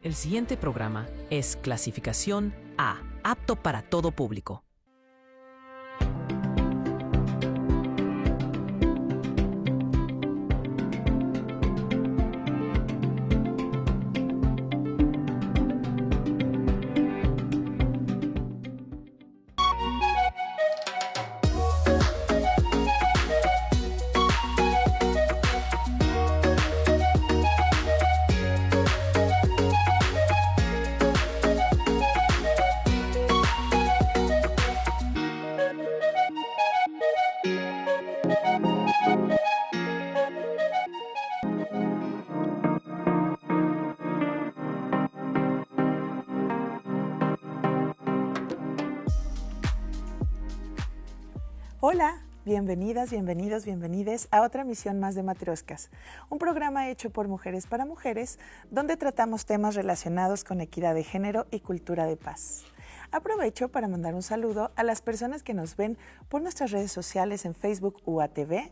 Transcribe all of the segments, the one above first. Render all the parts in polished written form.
El siguiente programa es clasificación A, apto para todo público. Hola, bienvenidas, bienvenidos, bienvenides a otra emisión más de Matrioscas, un programa hecho por mujeres para mujeres, donde tratamos temas relacionados con equidad de género y cultura de paz. Aprovecho para mandar un saludo a las personas que nos ven por nuestras redes sociales en Facebook UATV,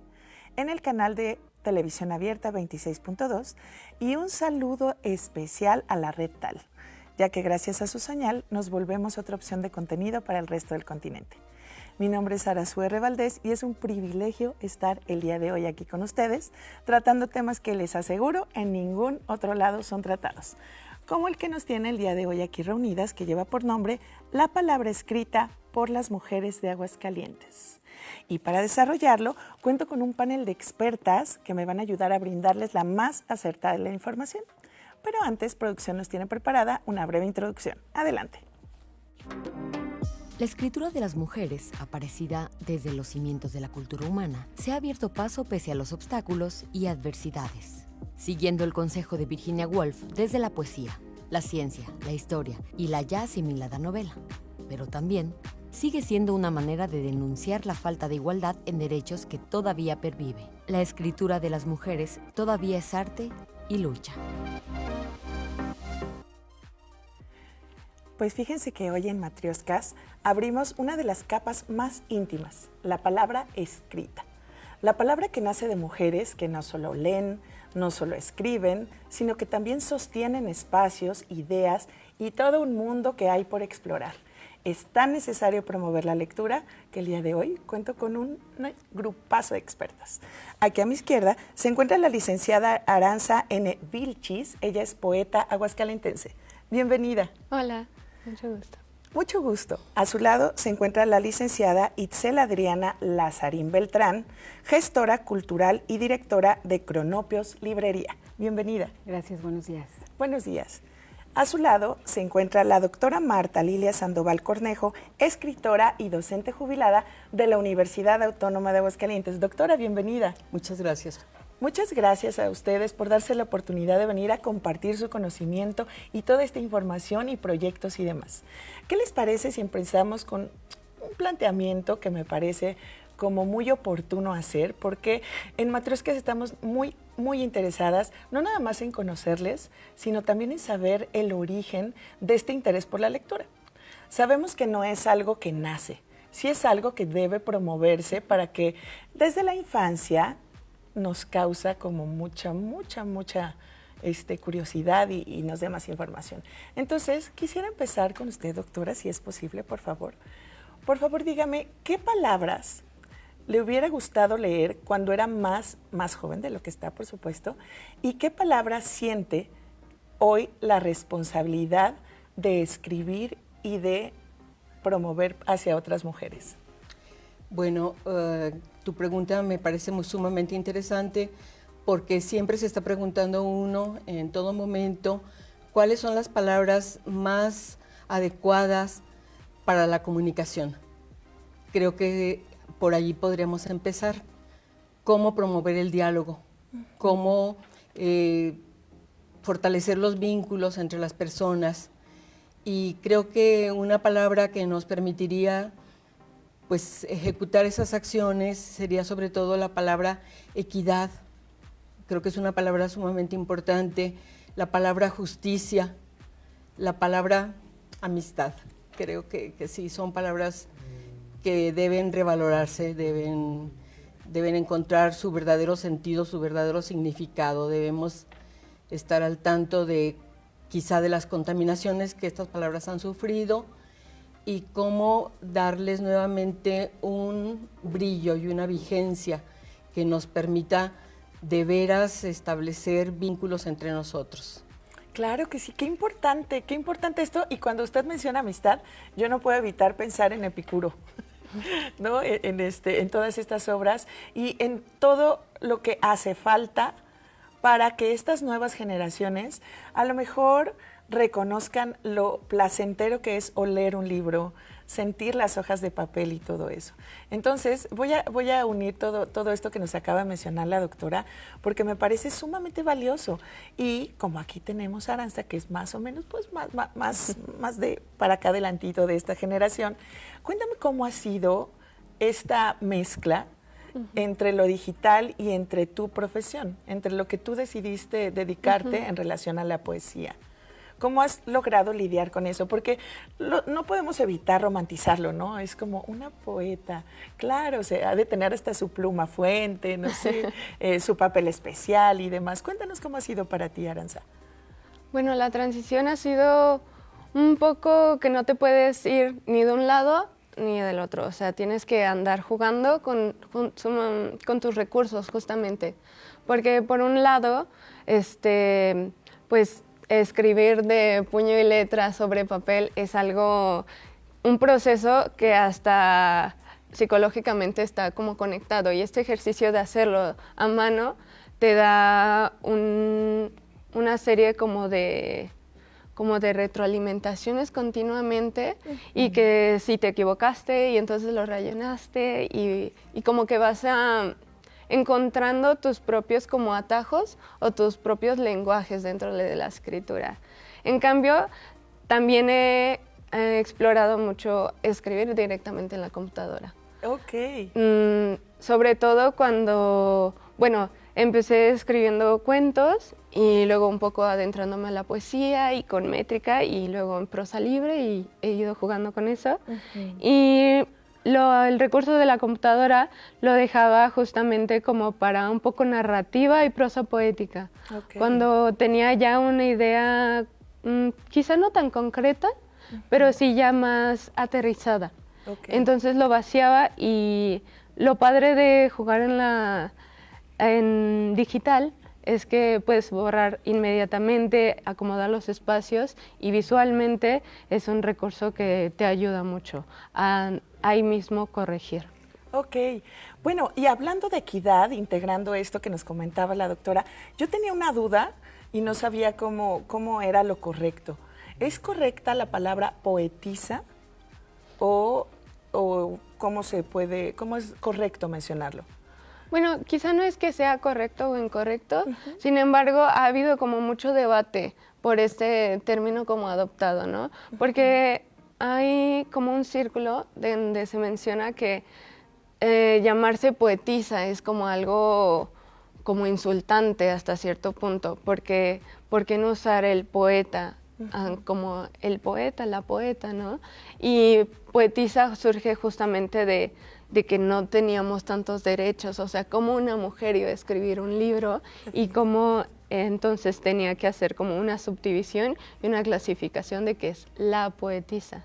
en el canal de Televisión Abierta 26.2 y un saludo especial a la Red Tal, ya que gracias a su señal nos volvemos otra opción de contenido para el resto del continente. Mi nombre es Araceli R. Valdés y es un privilegio estar el día de hoy aquí con ustedes, tratando temas que les aseguro en ningún otro lado son tratados, como el que nos tiene el día de hoy aquí reunidas, que lleva por nombre La palabra escrita por las mujeres de Aguascalientes. Y para desarrollarlo, cuento con un panel de expertas que me van a ayudar a brindarles la más acertada de la información. Pero antes, producción nos tiene preparada una breve introducción. Adelante. La escritura de las mujeres, aparecida desde los cimientos de la cultura humana, se ha abierto paso pese a los obstáculos y adversidades. Siguiendo el consejo de Virginia Woolf desde la poesía, la ciencia, la historia y la ya asimilada novela. Pero también sigue siendo una manera de denunciar la falta de igualdad en derechos que todavía pervive. La escritura de las mujeres todavía es arte y lucha. Pues fíjense que hoy en Matrioscas abrimos una de las capas más íntimas, la palabra escrita. La palabra que nace de mujeres que no solo leen, no solo escriben, sino que también sostienen espacios, ideas y todo un mundo que hay por explorar. Es tan necesario promover la lectura que el día de hoy cuento con un grupazo de expertas. Aquí a mi izquierda se encuentra la licenciada Aranza N. Vilchis, ella es poeta aguascalentense. Bienvenida. Hola. Mucho gusto. Mucho gusto. A su lado se encuentra la licenciada Itzel Adriana Lazarín Beltrán, gestora cultural y directora de Cronopios Librería. Bienvenida. Gracias, buenos días. Buenos días. A su lado se encuentra la doctora Marta Lilia Sandoval Cornejo, escritora y docente jubilada de la Universidad Autónoma de Aguascalientes. Doctora, bienvenida. Muchas gracias. Muchas gracias a ustedes por darse la oportunidad de venir a compartir su conocimiento y toda esta información y proyectos y demás. ¿Qué les parece si empezamos con un planteamiento que me parece como muy oportuno hacer? Porque en Matrioscas estamos muy interesadas, no nada más en conocerles, sino también en saber el origen de este interés por la lectura. Sabemos que no es algo que nace, sí es algo que debe promoverse para que desde la infancia nos causa como mucha curiosidad y nos dé más información. Entonces, quisiera empezar con usted, doctora, si es posible, por favor. Por favor, dígame, ¿qué palabras le hubiera gustado leer cuando era más joven de lo que está, por supuesto? ¿Y qué palabras siente hoy la responsabilidad de escribir y de promover hacia otras mujeres? Bueno, tu pregunta me parece sumamente interesante porque siempre se está preguntando uno en todo momento cuáles son las palabras más adecuadas para la comunicación. Creo que por allí podríamos empezar. Cómo promover el diálogo, cómo fortalecer los vínculos entre las personas. Y creo que una palabra que nos permitiría pues ejecutar esas acciones sería sobre todo la palabra equidad. Creo que es una palabra sumamente importante, la palabra justicia, la palabra amistad. Creo que sí, son palabras que deben revalorarse, deben encontrar su verdadero sentido, su verdadero significado. Debemos estar al tanto de quizá de las contaminaciones que estas palabras han sufrido y cómo darles nuevamente un brillo y una vigencia que nos permita de veras establecer vínculos entre nosotros. Claro que sí, qué importante esto. Y cuando usted menciona amistad, yo no puedo evitar pensar en Epicuro, ¿no? En todas estas obras y en todo lo que hace falta para que estas nuevas generaciones a lo mejor reconozcan lo placentero que es oler un libro, sentir las hojas de papel y todo eso. Entonces, voy a unir todo esto que nos acaba de mencionar la doctora, porque me parece sumamente valioso. Y como aquí tenemos a Arantxa, que es más o menos pues, más de para acá adelantito de esta generación, cuéntame cómo ha sido esta mezcla entre lo digital y entre tu profesión, entre lo que tú decidiste dedicarte en relación a la poesía. ¿Cómo has logrado lidiar con eso? Porque no podemos evitar romantizarlo, ¿no? Es como una poeta, claro, o sea, ha de tener hasta su pluma fuente, no sé, su papel especial y demás. Cuéntanos cómo ha sido para ti, Arantxa. Bueno, la transición ha sido un poco que no te puedes ir ni de un lado ni del otro. O sea, tienes que andar jugando con tus recursos, justamente. Porque por un lado, pues escribir de puño y letra sobre papel es un proceso que hasta psicológicamente está como conectado, y este ejercicio de hacerlo a mano te da una serie como de retroalimentaciones continuamente, y que si te equivocaste y entonces lo rellenaste y como que vas encontrando tus propios como atajos o tus propios lenguajes dentro de la escritura. En cambio, también he explorado mucho escribir directamente en la computadora. Ok. Sobre todo cuando, bueno, empecé escribiendo cuentos y luego un poco adentrándome a la poesía y con métrica y luego en prosa libre, y he ido jugando con eso. Y el recurso de la computadora lo dejaba justamente como para un poco narrativa y prosa poética. Cuando tenía ya una idea quizá no tan concreta, pero sí ya más aterrizada. Entonces lo vaciaba, y lo padre de jugar en digital es que puedes borrar inmediatamente, acomodar los espacios, y visualmente es un recurso que te ayuda mucho a ahí mismo corregir. Ok, bueno, y hablando de equidad, integrando esto que nos comentaba la doctora, yo tenía una duda y no sabía cómo era lo correcto. ¿Es correcta la palabra poetisa o cómo es correcto mencionarlo? Bueno, quizá no es que sea correcto o incorrecto, sin embargo, ha habido como mucho debate por este término como adoptado, ¿no? Porque hay como un círculo donde se menciona que llamarse poetisa es como algo como insultante hasta cierto punto, porque ¿por qué no usar el poeta como el poeta, la poeta, ¿no? Y poetisa surge justamente de que no teníamos tantos derechos, o sea, cómo una mujer iba a escribir un libro y cómo entonces tenía que hacer como una subdivisión y una clasificación de que es la poetisa.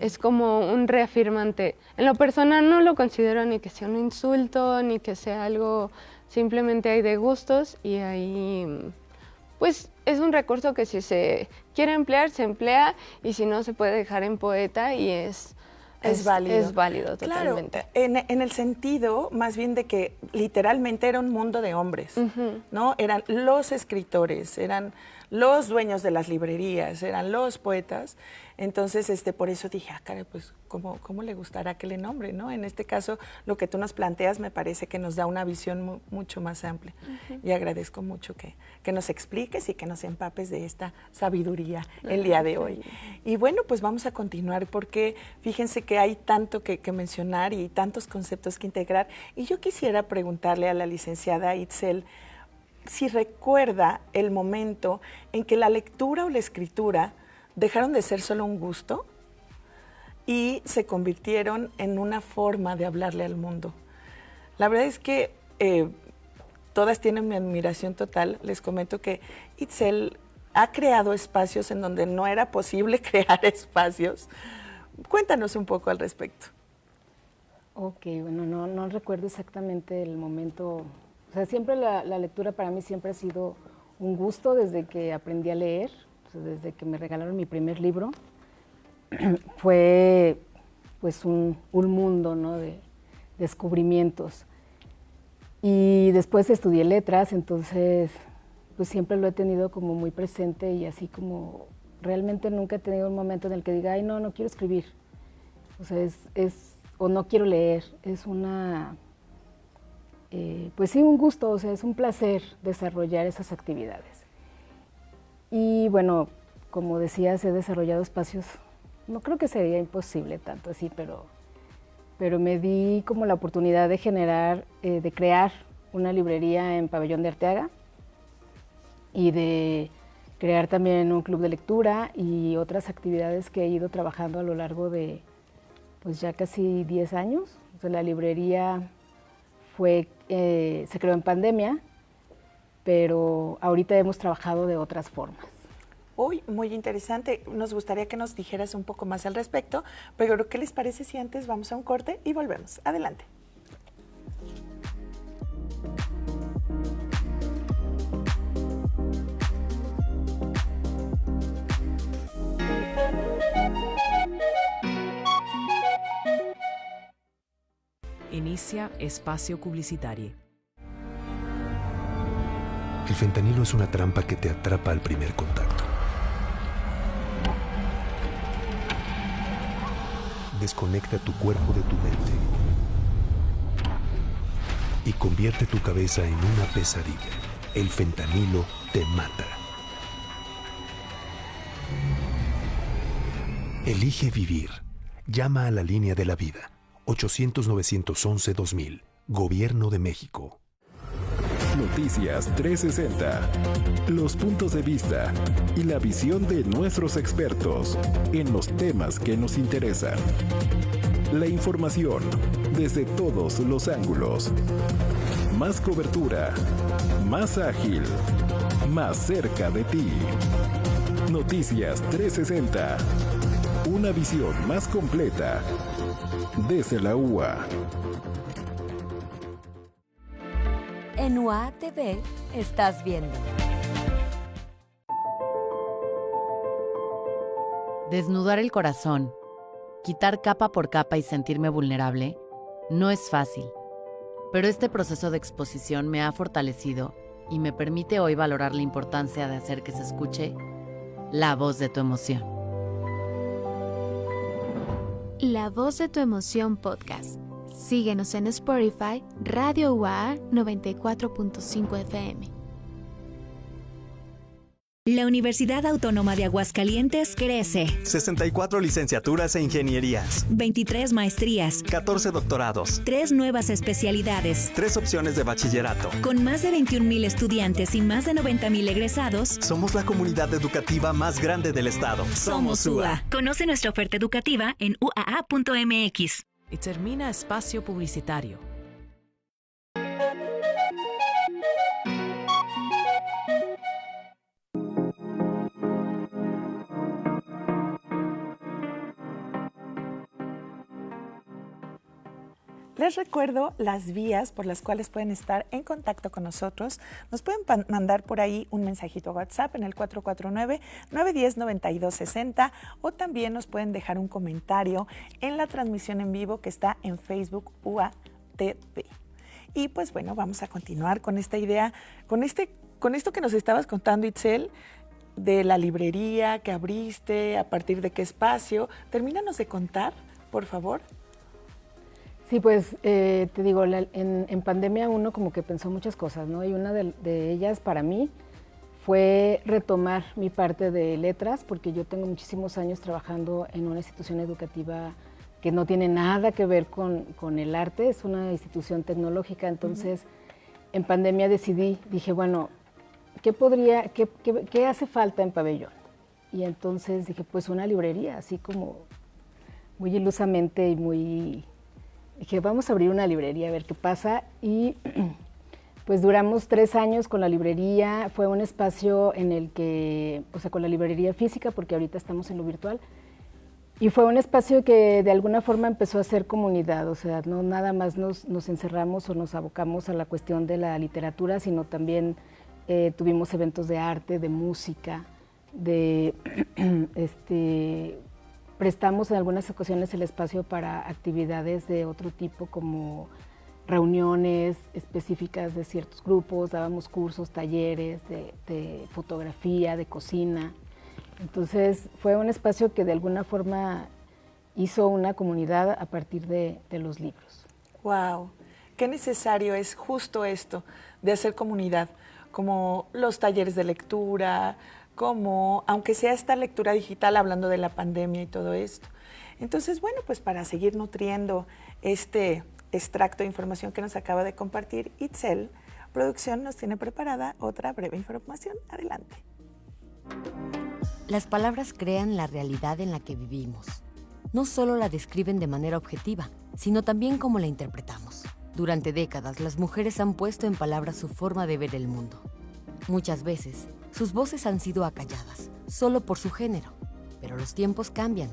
Es como un reafirmante. En lo personal no lo considero ni que sea un insulto, ni que sea algo, simplemente hay de gustos, y ahí pues es un recurso que si se quiere emplear, se emplea, y si no, se puede dejar en poeta y es válido. Es válido totalmente. Claro, en el sentido más bien de que literalmente era un mundo de hombres, ¿no? Eran los escritores, eran los dueños de las librerías, eran los poetas. Entonces, por eso dije, caray, pues, ¿cómo le gustará que le nombre, no? En este caso, lo que tú nos planteas me parece que nos da una visión mucho más amplia. Y agradezco mucho que nos expliques y que nos empapes de esta sabiduría el día de hoy. Y bueno, pues vamos a continuar, porque fíjense que hay tanto que mencionar y tantos conceptos que integrar. Y yo quisiera preguntarle a la licenciada Itzel si recuerda el momento en que la lectura o la escritura dejaron de ser solo un gusto y se convirtieron en una forma de hablarle al mundo. La verdad es que todas tienen mi admiración total. Les comento que Itzel ha creado espacios en donde no era posible crear espacios. Cuéntanos un poco al respecto. Ok, bueno, no recuerdo exactamente el momento. O sea, siempre la lectura para mí siempre ha sido un gusto desde que aprendí a leer, o sea, desde que me regalaron mi primer libro. Fue pues un mundo, ¿no?, de descubrimientos. Y después estudié letras, entonces pues siempre lo he tenido como muy presente y así como realmente nunca he tenido un momento en el que diga, ay, no quiero escribir. O sea, o no quiero leer, es una, pues sí, un gusto, o sea, es un placer desarrollar esas actividades. Y bueno, como decías, he desarrollado espacios, no creo que sería imposible tanto así, pero me di como la oportunidad de generar, de crear una librería en Pabellón de Arteaga y de crear también un club de lectura y otras actividades que he ido trabajando a lo largo de pues ya casi 10 años. O sea, la librería se creó en pandemia, pero ahorita hemos trabajado de otras formas. Uy, muy interesante. Nos gustaría que nos dijeras un poco más al respecto, pero ¿qué les parece si antes vamos a un corte y volvemos? Adelante. Inicia espacio publicitario. El fentanilo es una trampa que te atrapa al primer contacto. Desconecta tu cuerpo de tu mente y convierte tu cabeza en una pesadilla. El fentanilo te mata. Elige vivir. Llama a la línea de la vida. 800-911-2000. Gobierno de México. Noticias 360. Los puntos de vista y la visión de nuestros expertos en los temas que nos interesan. La información desde todos los ángulos. Más cobertura, más ágil, más cerca de ti. Noticias 360. Una visión más completa desde la UA. En UA TV estás viendo. Desnudar el corazón, quitar capa por capa y sentirme vulnerable, no es fácil. Pero este proceso de exposición me ha fortalecido y me permite hoy valorar la importancia de hacer que se escuche la voz de tu emoción. La Voz de tu Emoción Podcast. Síguenos en Spotify, Radio UA 94.5 FM. La Universidad Autónoma de Aguascalientes crece. 64 licenciaturas e ingenierías. 23 maestrías. 14 doctorados. 3 nuevas especialidades. 3 opciones de bachillerato. Con más de 21,000 estudiantes y más de 90,000 egresados. Somos la comunidad educativa más grande del estado. Somos UA. Conoce nuestra oferta educativa en uaa.mx. Y termina espacio publicitario. Les recuerdo las vías por las cuales pueden estar en contacto con nosotros. Nos pueden mandar por ahí un mensajito a WhatsApp en el 449-910-9260 o también nos pueden dejar un comentario en la transmisión en vivo que está en Facebook UA TV. Y pues bueno, vamos a continuar con esta idea, con esto que nos estabas contando, Itzel, de la librería que abriste, a partir de qué espacio. Termínanos de contar, por favor. Sí, pues te digo, en pandemia uno como que pensó muchas cosas, ¿no? Y una de ellas para mí fue retomar mi parte de letras, porque yo tengo muchísimos años trabajando en una institución educativa que no tiene nada que ver con el arte, es una institución tecnológica. Entonces, en pandemia dije, bueno, ¿qué hace falta en Pabellón? Y entonces dije, pues una librería, así como muy ilusamente y dije, vamos a abrir una librería a ver qué pasa. Y Pues duramos 3 años con la librería, fue un espacio en el que, o sea, con la librería física, porque ahorita estamos en lo virtual, y fue un espacio que de alguna forma empezó a ser comunidad, o sea, no nada más nos encerramos o nos abocamos a la cuestión de la literatura, sino también tuvimos eventos de arte, de música, prestamos en algunas ocasiones el espacio para actividades de otro tipo, como reuniones específicas de ciertos grupos, dábamos cursos, talleres de fotografía, de cocina. Entonces fue un espacio que de alguna forma hizo una comunidad a partir de los libros. ¡Wow! Qué necesario es justo esto de hacer comunidad, como los talleres de lectura, como, aunque sea esta lectura digital, hablando de la pandemia y todo esto. Entonces, bueno, pues para seguir nutriendo este extracto de información que nos acaba de compartir Itzel, producción nos tiene preparada otra breve información. Adelante. Las palabras crean la realidad en la que vivimos. No solo la describen de manera objetiva, sino también cómo la interpretamos. Durante décadas, las mujeres han puesto en palabras su forma de ver el mundo. Muchas veces, sus voces han sido acalladas, solo por su género. Pero los tiempos cambian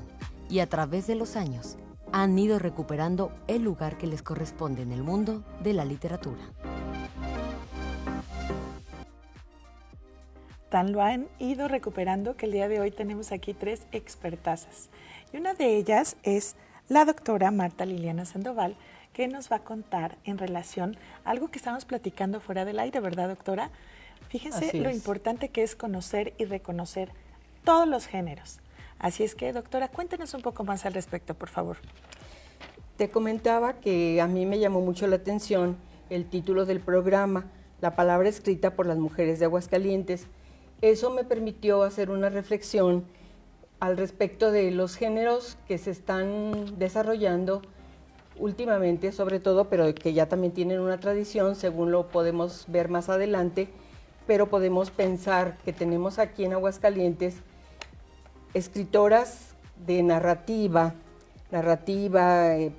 y a través de los años han ido recuperando el lugar que les corresponde en el mundo de la literatura. Tan lo han ido recuperando que el día de hoy tenemos aquí 3 expertazas. Y una de ellas es la doctora Marta Liliana Sandoval, que nos va a contar en relación a algo que estamos platicando fuera del aire, ¿verdad, doctora? Fíjense lo importante que es conocer y reconocer todos los géneros. Así es que, doctora, cuéntenos un poco más al respecto, por favor. Te comentaba que a mí me llamó mucho la atención el título del programa, La palabra escrita por las mujeres de Aguascalientes. Eso me permitió hacer una reflexión al respecto de los géneros que se están desarrollando últimamente, sobre todo, pero que ya también tienen una tradición, según lo podemos ver más adelante, pero podemos pensar que tenemos aquí en Aguascalientes escritoras de narrativa,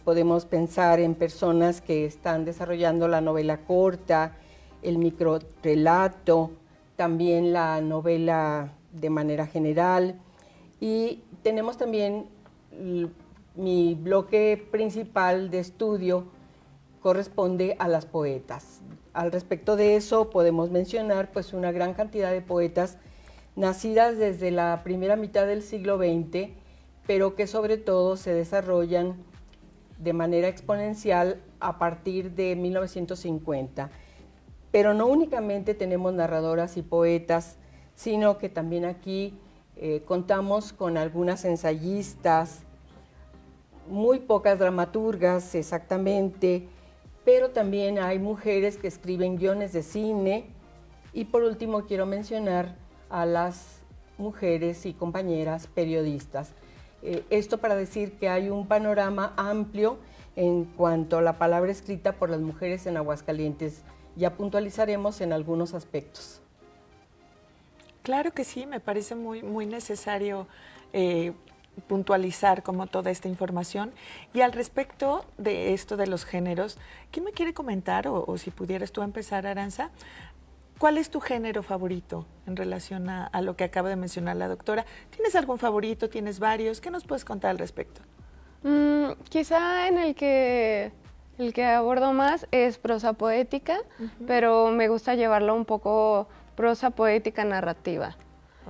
podemos pensar en personas que están desarrollando la novela corta, el microrrelato, también la novela de manera general, y tenemos también mi bloque principal de estudio corresponde a las poetas. Al respecto de eso podemos mencionar pues una gran cantidad de poetas nacidas desde la primera mitad del siglo XX, pero que sobre todo se desarrollan de manera exponencial a partir de 1950. Pero no únicamente tenemos narradoras y poetas, sino que también aquí contamos con algunas ensayistas, muy pocas dramaturgas exactamente, pero también hay mujeres que escriben guiones de cine. Y por último quiero mencionar a las mujeres y compañeras periodistas. Esto para decir que hay un panorama amplio en cuanto a la palabra escrita por las mujeres en Aguascalientes. Ya puntualizaremos en algunos aspectos. Claro que sí, me parece muy necesario puntualizar como toda esta información. Y al respecto de esto de los géneros, ¿quién me quiere comentar, o si pudieras tú empezar, Aranza? ¿Cuál es tu género favorito en relación a lo que acaba de mencionar la doctora? ¿Tienes algún favorito? ¿Tienes varios? ¿Qué nos puedes contar al respecto? Quizá en el que abordo más es prosa poética, pero me gusta llevarlo un poco prosa poética narrativa.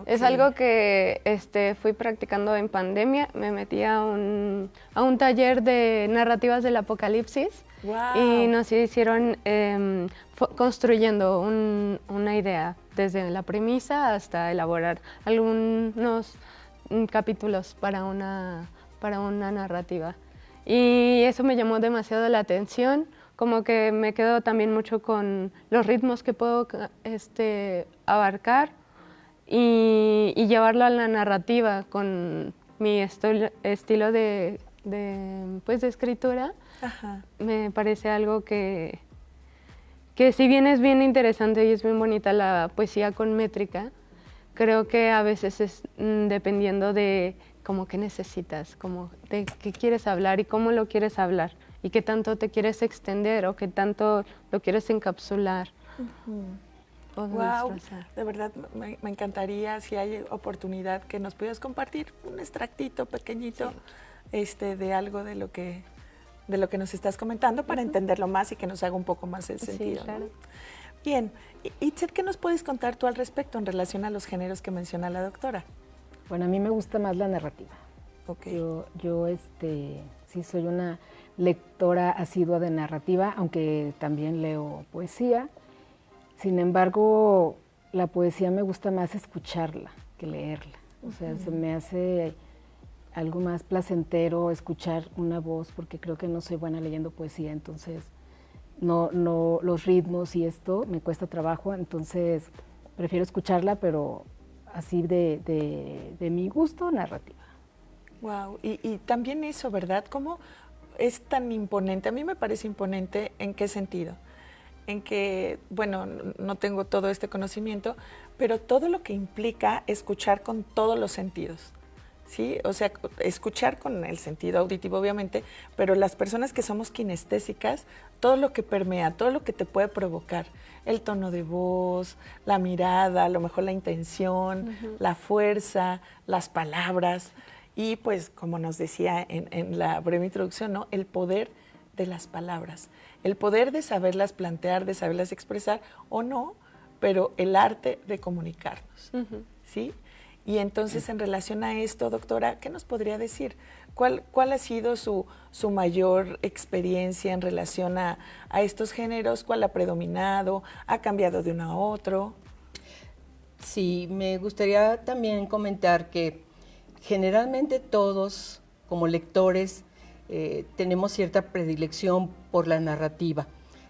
Okay. Es algo que fui practicando en pandemia. Me metí a un taller de narrativas del apocalipsis. Wow. Y nos hicieron construyendo una idea desde la premisa hasta elaborar algunos capítulos para una narrativa. Y eso me llamó demasiado la atención, como que me quedo también mucho con los ritmos que puedo abarcar y llevarlo a la narrativa con mi estilo de escritura. Ajá. Me parece algo que si bien es bien interesante y es bien bonita la poesía con métrica, creo que a veces es dependiendo de como qué necesitas, como de qué quieres hablar y cómo lo quieres hablar y qué tanto te quieres extender o qué tanto lo quieres encapsular Wow, de verdad me encantaría, si hay oportunidad, que nos pudieras compartir un extractito pequeñito de algo de lo que nos estás comentando para entenderlo más y que nos haga un poco más el sentido. Claro. ¿No? Bien, Itzel, ¿qué nos puedes contar tú al respecto en relación a los géneros que menciona la doctora? Bueno, a mí me gusta más la narrativa. Okay. Yo sí soy una lectora asidua de narrativa, aunque también leo poesía. Sin embargo, la poesía me gusta más escucharla que leerla. O sea, se me hace algo más placentero escuchar una voz, porque creo que no soy buena leyendo poesía, entonces no los ritmos y esto me cuesta trabajo, entonces prefiero escucharla, pero así de mi gusto, narrativa. Wow, y también eso, ¿verdad? ¿Cómo es tan imponente? A mí me parece imponente, ¿en qué sentido? En que, bueno, no tengo todo este conocimiento, pero todo lo que implica escuchar con todos los sentidos, ¿sí? O sea, escuchar con el sentido auditivo, obviamente, pero las personas que somos kinestésicas, todo lo que permea, todo lo que te puede provocar, el tono de voz, la mirada, a lo mejor la intención, la fuerza, las palabras, y pues, como nos decía en la breve introducción, ¿no? El poder de las palabras, el poder de saberlas plantear, de saberlas expresar o no, pero el arte de comunicarnos, ¿sí? Y entonces, en relación a esto, doctora, ¿qué nos podría decir? ¿Cuál ha sido su mayor experiencia en relación a estos géneros? ¿Cuál ha predominado? ¿Ha cambiado de uno a otro? Sí, me gustaría también comentar que generalmente todos, como lectores, tenemos cierta predilección por la narrativa.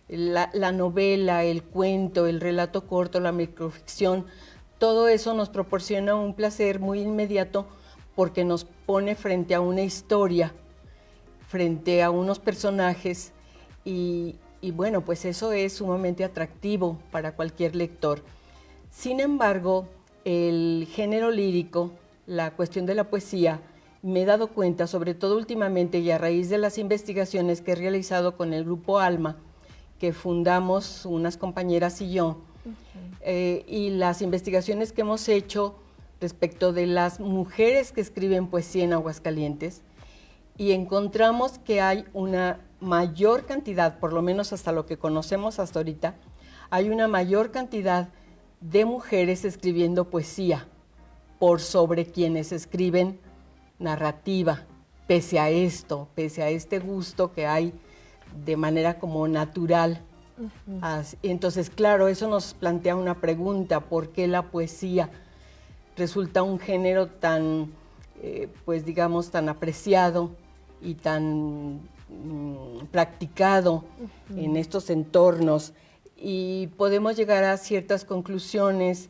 La novela, el cuento, el relato corto, la microficción, todo eso nos proporciona un placer muy inmediato porque nos pone frente a una historia, frente a unos personajes y bueno, pues eso es sumamente atractivo para cualquier lector. Sin embargo, el género lírico, la cuestión de la poesía, me he dado cuenta, sobre todo últimamente y a raíz de las investigaciones que he realizado con el grupo Alma, que fundamos unas compañeras y yo, y las investigaciones que hemos hecho respecto de las mujeres que escriben poesía en Aguascalientes, y encontramos que hay una mayor cantidad, por lo menos hasta lo que conocemos hasta ahorita, hay una mayor cantidad de mujeres escribiendo poesía por sobre quienes escriben narrativa, pese a esto, pese a este gusto que hay de manera como natural. Entonces, claro, eso nos plantea una pregunta: ¿por qué la poesía resulta un género tan, pues digamos, tan apreciado y tan practicado en estos entornos? Y podemos llegar a ciertas conclusiones,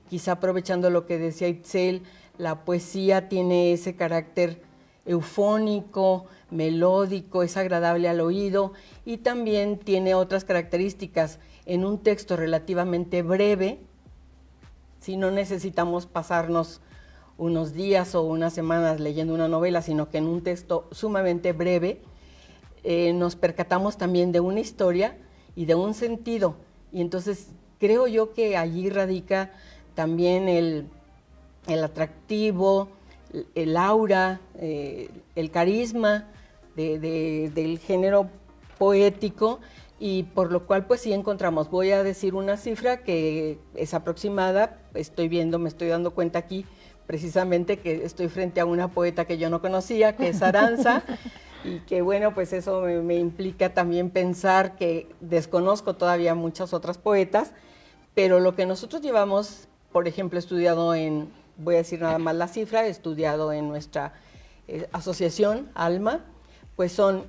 quizá aprovechando lo que decía Itzel. La poesía tiene ese carácter eufónico, melódico, es agradable al oído y también tiene otras características. En un texto relativamente breve, si no necesitamos pasarnos unos días o unas semanas leyendo una novela, sino que en un texto sumamente breve nos percatamos también de una historia y de un sentido. Y entonces creo yo que allí radica también el atractivo, el aura, el carisma del género poético, y por lo cual pues sí encontramos. Voy a decir una cifra que es aproximada, me estoy dando cuenta aquí precisamente que estoy frente a una poeta que yo no conocía, que es Aranza, y que bueno, pues eso me implica también pensar que desconozco todavía muchas otras poetas, pero lo que nosotros llevamos, por ejemplo, estudiado voy a decir nada más la cifra, estudiado en nuestra asociación Alma, pues son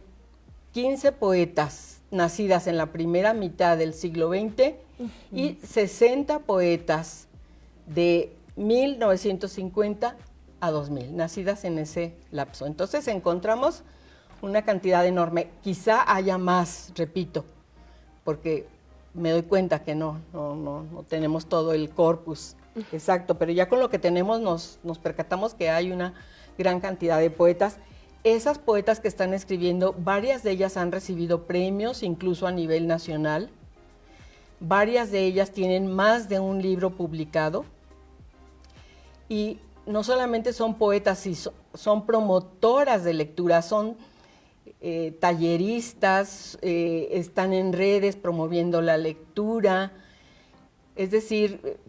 15 poetas nacidas en la primera mitad del siglo XX y 60 poetas de 1950 a 2000, nacidas en ese lapso. Entonces encontramos una cantidad enorme. Quizá haya más, repito, porque me doy cuenta que no tenemos todo el corpus exacto, pero ya con lo que tenemos nos percatamos que hay una gran cantidad de poetas. Esas poetas que están escribiendo, varias de ellas han recibido premios, incluso a nivel nacional. varias de ellas tienen más de un libro publicado y no solamente son poetas, son promotoras de lectura, son talleristas, están en redes promoviendo la lectura, es decir,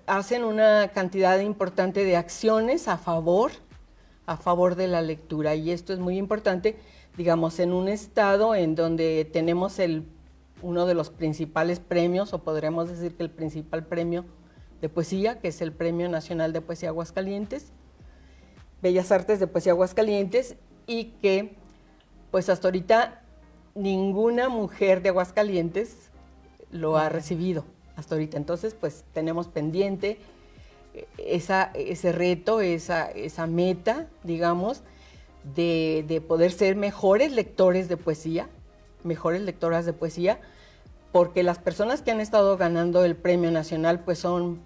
hacen una cantidad importante de acciones a favor de la lectura, y esto es muy importante, digamos, en un estado en donde tenemos uno de los principales premios, o podríamos decir que el principal premio de poesía, que es el Premio Nacional de Poesía Aguascalientes, Bellas Artes de Poesía Aguascalientes, y que pues hasta ahorita ninguna mujer de Aguascalientes lo ha recibido hasta ahorita. Entonces pues tenemos pendiente ese reto, esa meta, digamos, de poder ser mejores lectores de poesía, mejores lectoras de poesía, porque las personas que han estado ganando el Premio Nacional pues son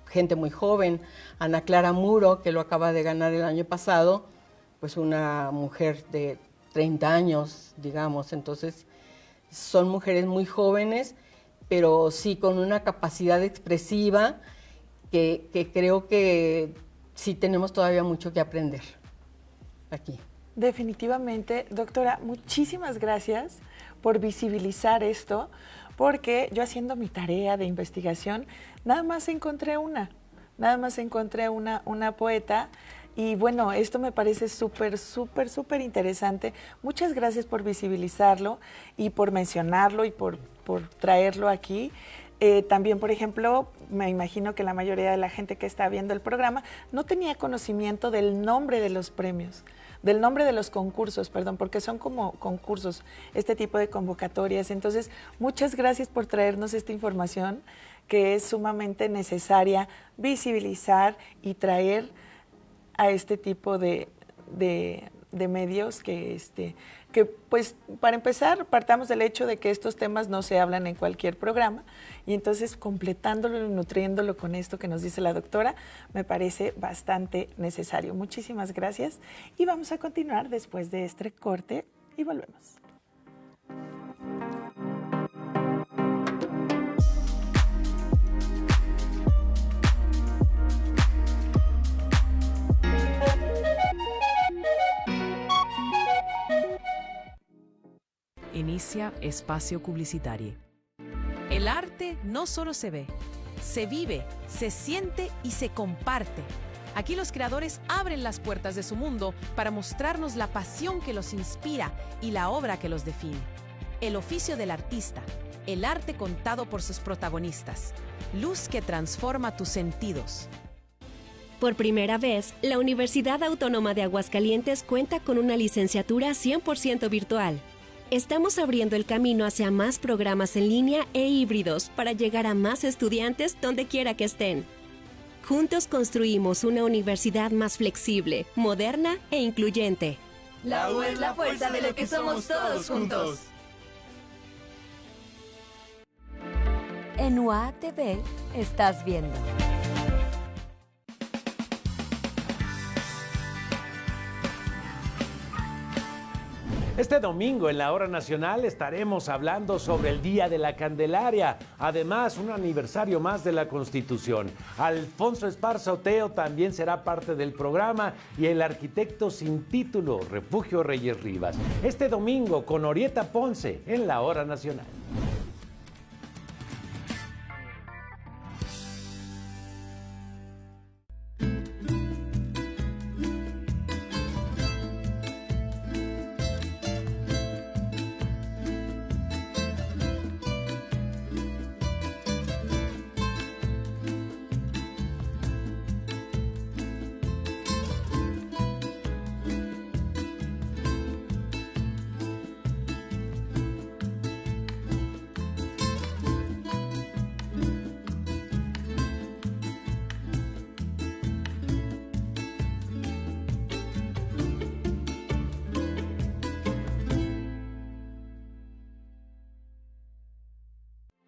gente muy joven. Ana Clara Muro, que lo acaba de ganar el año pasado, pues una mujer de 30 años, digamos. Entonces son mujeres muy jóvenes, pero sí con una capacidad expresiva que creo que sí tenemos todavía mucho que aprender aquí. Definitivamente, doctora, muchísimas gracias por visibilizar esto, porque yo haciendo mi tarea de investigación, nada más encontré una poeta, y bueno, esto me parece súper interesante. Muchas gracias por visibilizarlo y por mencionarlo y por traerlo aquí. También, por ejemplo, me imagino que la mayoría de la gente que está viendo el programa no tenía conocimiento del nombre de los premios, del nombre de los concursos, perdón, porque son como concursos, este tipo de convocatorias. Entonces, muchas gracias por traernos esta información que es sumamente necesaria visibilizar y traer a este tipo de medios que pues para empezar partamos del hecho de que estos temas no se hablan en cualquier programa, y entonces completándolo y nutriéndolo con esto que nos dice la doctora me parece bastante necesario. Muchísimas gracias y vamos a continuar después de este corte y volvemos. Inicia espacio publicitario. El arte no solo se ve, se vive, se siente y se comparte. Aquí los creadores abren las puertas de su mundo para mostrarnos la pasión que los inspira y la obra que los define. El oficio del artista, el arte contado por sus protagonistas. Luz que transforma tus sentidos. Por primera vez, la Universidad Autónoma de Aguascalientes cuenta con una licenciatura 100% virtual. Estamos abriendo el camino hacia más programas en línea e híbridos para llegar a más estudiantes donde quiera que estén. Juntos construimos una universidad más flexible, moderna e incluyente. La U es la fuerza de lo que somos todos juntos. En UAA TV estás viendo. Este domingo en la Hora Nacional estaremos hablando sobre el Día de la Candelaria, además un aniversario más de la Constitución. Alfonso Esparza Oteo también será parte del programa y el arquitecto sin título, Refugio Reyes Rivas. Este domingo con Orieta Ponce en la Hora Nacional.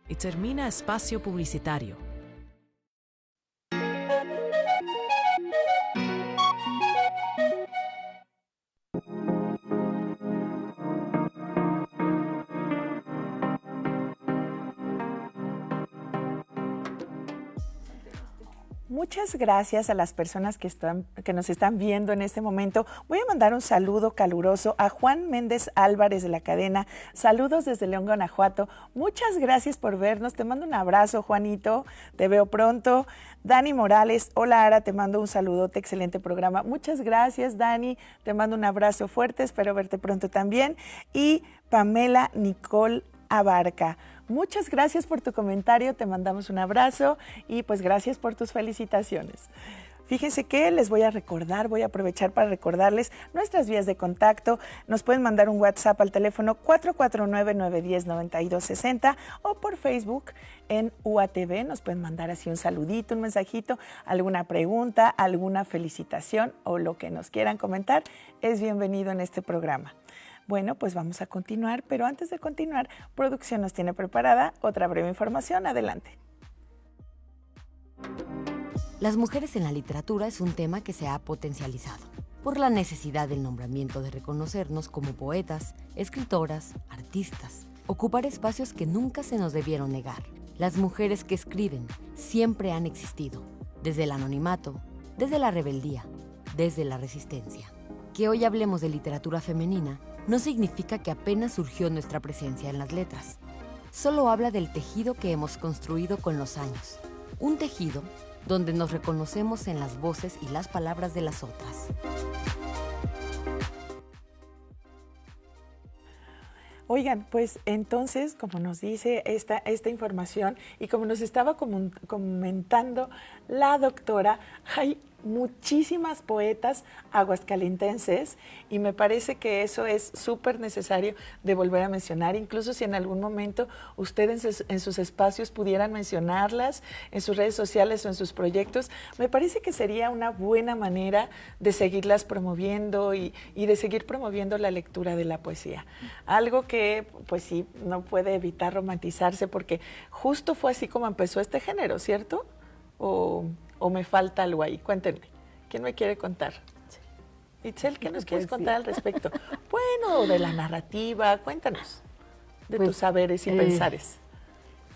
Y termina espacio publicitario. muchas gracias a las personas que nos están viendo en este momento. Voy a mandar un saludo caluroso a Juan Méndez Álvarez de la cadena. Saludos desde León, Guanajuato. Muchas gracias por vernos. Te mando un abrazo, Juanito. Te veo pronto. Dani Morales, hola Ara, te mando un saludote, excelente programa. Muchas gracias, Dani. Te mando un abrazo fuerte, espero verte pronto también. Y Pamela Nicole Abarca. Muchas gracias por tu comentario, te mandamos un abrazo y pues gracias por tus felicitaciones. Fíjense que les voy a aprovechar para recordarles nuestras vías de contacto. Nos pueden mandar un WhatsApp al teléfono 449-910-9260 o por Facebook en UATV. Nos pueden mandar así un saludito, un mensajito, alguna pregunta, alguna felicitación o lo que nos quieran comentar. Es bienvenido en este programa. Bueno, pues vamos a continuar, pero antes de continuar, producción nos tiene preparada otra breve información. Adelante. Las mujeres en la literatura es un tema que se ha potencializado por la necesidad del nombramiento de reconocernos como poetas, escritoras, artistas, ocupar espacios que nunca se nos debieron negar. Las mujeres que escriben siempre han existido, desde el anonimato, desde la rebeldía, desde la resistencia. Que hoy hablemos de literatura femenina no significa que apenas surgió nuestra presencia en las letras. Solo habla del tejido que hemos construido con los años. Un tejido donde nos reconocemos en las voces y las palabras de las otras. Oigan, pues entonces, como nos dice esta información y como nos estaba comentando la doctora, hay muchísimas poetas aguascalentenses y me parece que eso es súper necesario de volver a mencionar, incluso si en algún momento ustedes en sus espacios pudieran mencionarlas, en sus redes sociales o en sus proyectos, me parece que sería una buena manera de seguirlas promoviendo y de seguir promoviendo la lectura de la poesía. Algo que, pues sí, no puede evitar romantizarse porque justo fue así como empezó este género, ¿cierto? ¿O me falta algo ahí? Cuéntenme. ¿Quién me quiere contar? Itzel, ¿qué nos quieres contar al respecto? Bueno, de la narrativa, cuéntanos de tus saberes y pensares.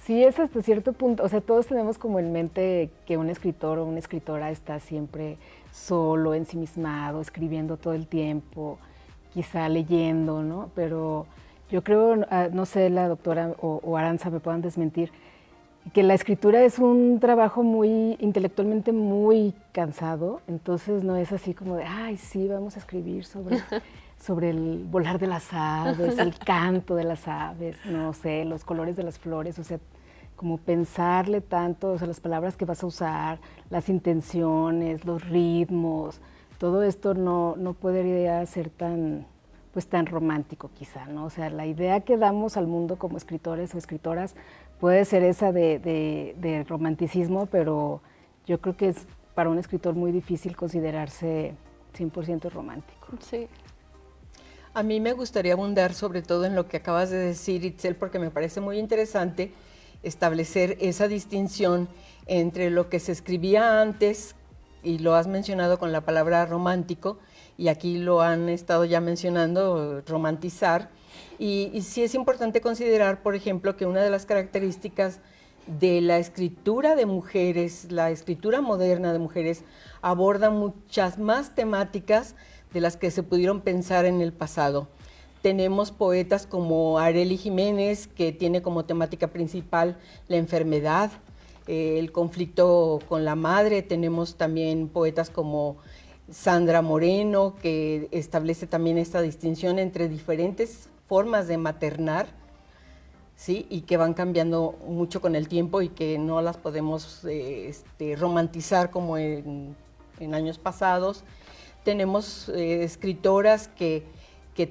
Sí, es hasta cierto punto, o sea, todos tenemos como en mente que un escritor o una escritora está siempre solo, ensimismado, escribiendo todo el tiempo, quizá leyendo, ¿no? Pero yo creo, no sé, la doctora o Aranza me puedan desmentir, que la escritura es un trabajo muy intelectualmente muy cansado, entonces no es así como de, ay, sí, vamos a escribir sobre el volar de las aves, el canto de las aves, no sé, los colores de las flores, o sea, como pensarle tanto, o sea, las palabras que vas a usar, las intenciones, los ritmos, todo esto no podría ser tan romántico quizá, ¿no? O sea, la idea que damos al mundo como escritores o escritoras puede ser esa de romanticismo, pero yo creo que es para un escritor muy difícil considerarse 100% romántico. Sí. A mí me gustaría abundar sobre todo en lo que acabas de decir, Itzel, porque me parece muy interesante establecer esa distinción entre lo que se escribía antes, y lo has mencionado con la palabra romántico, y aquí lo han estado ya mencionando, romantizar, y sí es importante considerar, por ejemplo, que una de las características de la escritura de mujeres, la escritura moderna de mujeres, aborda muchas más temáticas de las que se pudieron pensar en el pasado. Tenemos poetas como Arely Jiménez, que tiene como temática principal la enfermedad, el conflicto con la madre. Tenemos también poetas como Sandra Moreno, que establece también esta distinción entre diferentes formas de maternar, ¿sí? Y que van cambiando mucho con el tiempo y que no las podemos romantizar como en años pasados. Tenemos escritoras que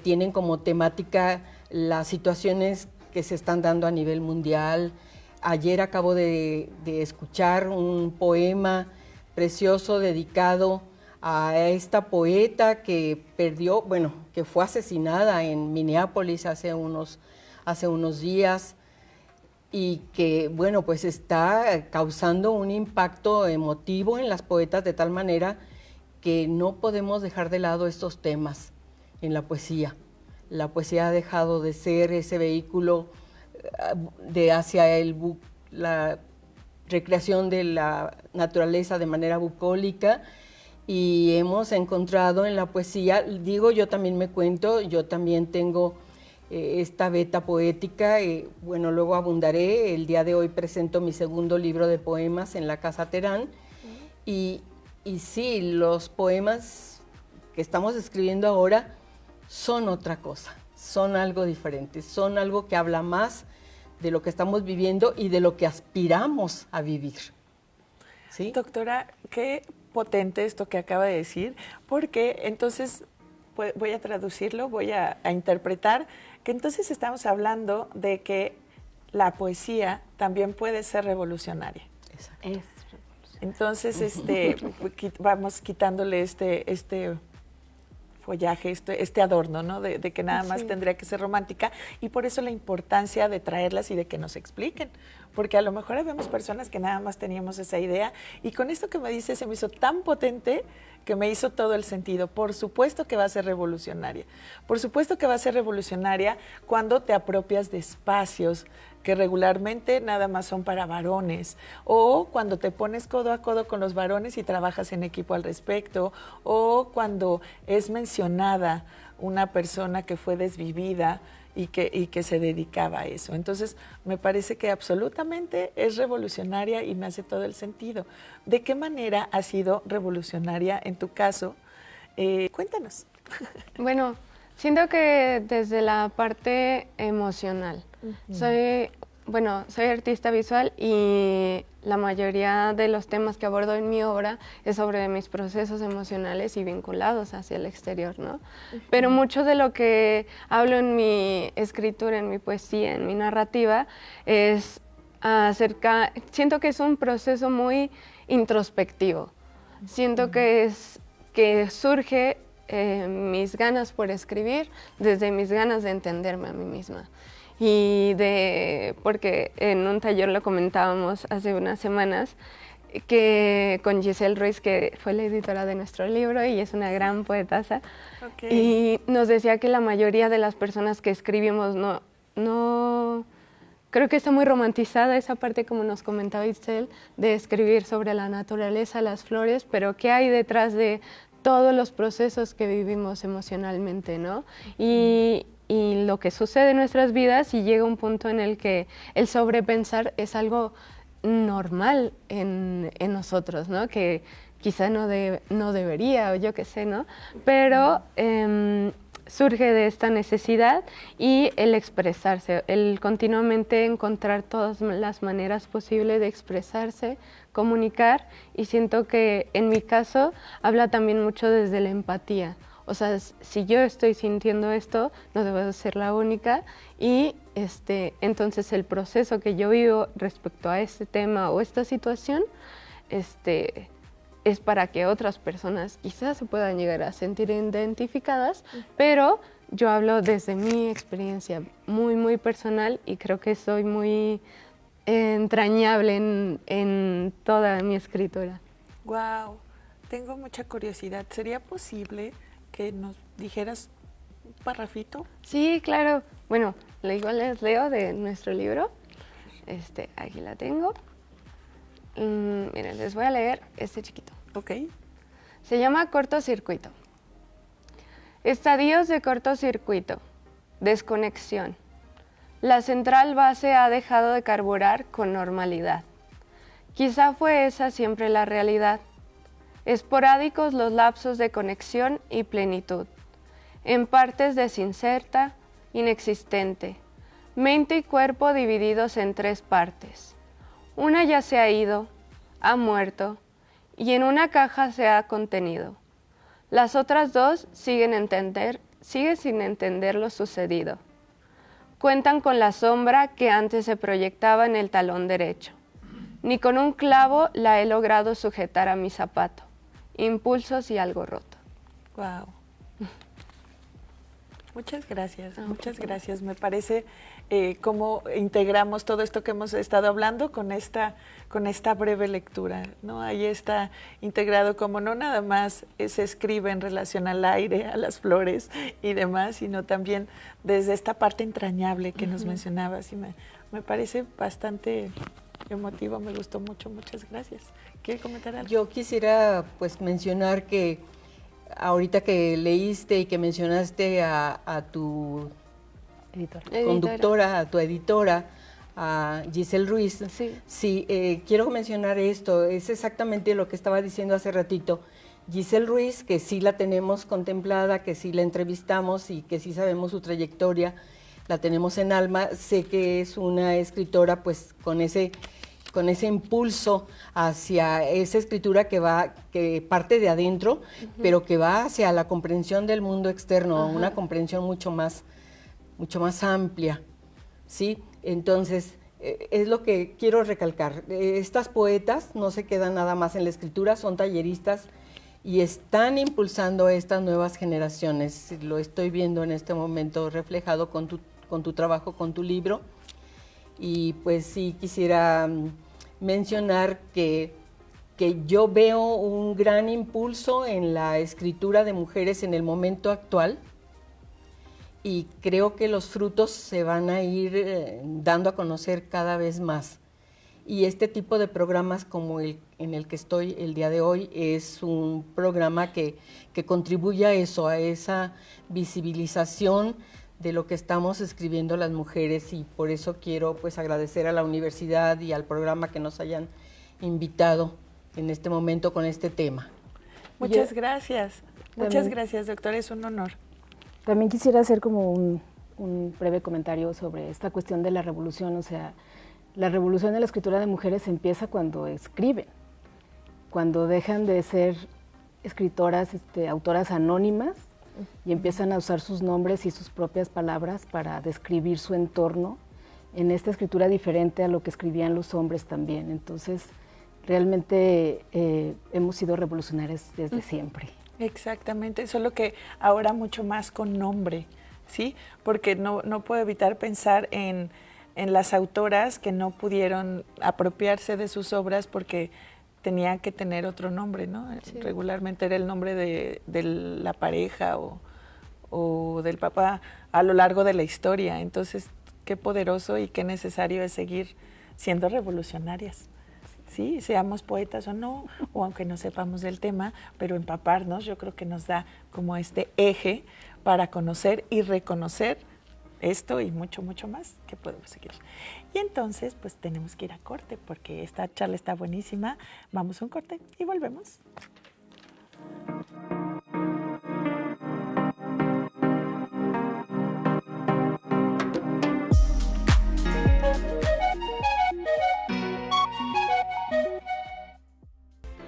tienen como temática las situaciones que se están dando a nivel mundial. Ayer acabo de escuchar un poema precioso dedicado a esta poeta que que fue asesinada en Minneapolis hace unos días y que, pues está causando un impacto emotivo en las poetas de tal manera que no podemos dejar de lado estos temas en la poesía. La poesía ha dejado de ser ese vehículo hacia recreación de la naturaleza de manera bucólica, y hemos encontrado en la poesía, digo, yo también me cuento, yo también tengo esta beta poética, bueno, luego abundaré. El día de hoy presento mi segundo libro de poemas en la Casa Terán, y sí, los poemas que estamos escribiendo ahora son otra cosa, son algo diferente, son algo que habla más de lo que estamos viviendo y de lo que aspiramos a vivir. ¿Sí? Doctora, qué potente esto que acaba de decir, porque entonces voy a traducirlo, voy a interpretar que entonces estamos hablando de que la poesía también puede ser revolucionaria. Exacto. Entonces, vamos quitándole este follaje, este adorno, ¿no? De que nada más tendría que ser romántica, y por eso la importancia de traerlas y de que nos expliquen, porque a lo mejor vemos personas que nada más teníamos esa idea, y con esto que me dice se me hizo tan potente que me hizo todo el sentido. Por supuesto que va a ser revolucionaria, por supuesto que va a ser revolucionaria cuando te apropias de espacios que regularmente nada más son para varones, o cuando te pones codo a codo con los varones y trabajas en equipo al respecto, o cuando es mencionada una persona que fue desvivida y que se dedicaba a eso. Entonces, me parece que absolutamente es revolucionaria y me hace todo el sentido. ¿De qué manera ha sido revolucionaria en tu caso? Cuéntanos. Bueno, siento que desde la parte emocional. Soy artista visual, y la mayoría de los temas que abordo en mi obra es sobre mis procesos emocionales y vinculados hacia el exterior, ¿no? Pero mucho de lo que hablo en mi escritura, en mi poesía, en mi narrativa, es siento que es un proceso muy introspectivo. Siento que surge mis ganas por escribir desde mis ganas de entenderme a mí misma. Porque en un taller lo comentábamos hace unas semanas, que con Giselle Ruiz, que fue la editora de nuestro libro y es una gran poetasa, y nos decía que la mayoría de las personas que escribimos no creo que está muy romantizada esa parte, como nos comentaba Giselle, de escribir sobre la naturaleza, las flores, pero ¿qué hay detrás de todos los procesos que vivimos emocionalmente, ¿no? Y lo que sucede en nuestras vidas, y llega un punto en el que el sobrepensar es algo normal en nosotros, ¿no? Que quizá no debería, o yo qué sé, ¿no? Pero surge de esta necesidad, y el expresarse, el continuamente encontrar todas las maneras posibles de expresarse, comunicar, y siento que en mi caso habla también mucho desde la empatía. O sea, si yo estoy sintiendo esto, no debo ser la única, y entonces el proceso que yo vivo respecto a este tema o esta situación es para que otras personas quizás se puedan llegar a sentir identificadas, pero yo hablo desde mi experiencia muy, muy personal, y creo que soy muy entrañable en toda mi escritura. Wow, tengo mucha curiosidad. ¿Sería posible que nos dijeras un parrafito? Sí, claro. Bueno, igual les leo de nuestro libro. Aquí la tengo. Miren, les voy a leer este chiquito. Ok. Se llama Cortocircuito. Estadios de cortocircuito. Desconexión. La central base ha dejado de carburar con normalidad. Quizá fue esa siempre la realidad. Esporádicos los lapsos de conexión y plenitud. En partes desincerta, inexistente. Mente y cuerpo divididos en tres partes. Una ya se ha ido, ha muerto, y en una caja se ha contenido. Las otras dos siguen sin entender lo sucedido. Cuentan con la sombra que antes se proyectaba en el talón derecho. Ni con un clavo la he logrado sujetar a mi zapato. Impulsos y algo roto. Wow. Muchas gracias, muchas gracias. Me parece cómo integramos todo esto que hemos estado hablando con esta breve lectura, ¿no? Ahí está integrado como no nada más se escribe en relación al aire, a las flores y demás, sino también desde esta parte entrañable que nos mencionabas, y me parece bastante emotivo, me gustó mucho, muchas gracias. ¿Quiere comentar algo? Yo quisiera pues mencionar que ahorita que leíste y que mencionaste a tu conductora, a tu editora, a Giselle Ruiz, sí, quiero mencionar esto, es exactamente lo que estaba diciendo hace ratito. Giselle Ruiz, que sí la tenemos contemplada, que sí la entrevistamos y que sí sabemos su trayectoria, la tenemos en alma, sé que es una escritora pues con ese impulso hacia esa escritura que parte de adentro, pero que va hacia la comprensión del mundo externo, una comprensión mucho más amplia, ¿sí? Entonces, es lo que quiero recalcar. Estas poetas no se quedan nada más en la escritura, son talleristas y están impulsando estas nuevas generaciones. Lo estoy viendo en este momento reflejado con tu trabajo, con tu libro. Y pues sí quisiera mencionar que yo veo un gran impulso en la escritura de mujeres en el momento actual y creo que los frutos se van a ir dando a conocer cada vez más. Y este tipo de programas como el en el que estoy el día de hoy es un programa que contribuye a eso, a esa visibilización de lo que estamos escribiendo las mujeres, y por eso quiero pues agradecer a la universidad y al programa que nos hayan invitado en este momento con este tema. Muchas gracias. Muchas gracias, doctora, es un honor. También quisiera hacer como un breve comentario sobre esta cuestión de la revolución. O sea, la revolución de la escritura de mujeres empieza cuando escriben, cuando dejan de ser escritoras, autoras anónimas, y empiezan a usar sus nombres y sus propias palabras para describir su entorno en esta escritura diferente a lo que escribían los hombres también. Entonces, realmente hemos sido revolucionarias desde siempre. Exactamente, solo que ahora mucho más con nombre, ¿sí? Porque no puedo evitar pensar en las autoras que no pudieron apropiarse de sus obras porque tenía que tener otro nombre, ¿no? Sí. Regularmente era el nombre de la pareja o del papá a lo largo de la historia. Entonces, qué poderoso y qué necesario es seguir siendo revolucionarias. Sí, seamos poetas o no, o aunque no sepamos del tema, pero empaparnos yo creo que nos da como este eje para conocer y reconocer esto y mucho, mucho más que podemos seguir. Y entonces, pues tenemos que ir a corte porque esta charla está buenísima. Vamos a un corte y volvemos.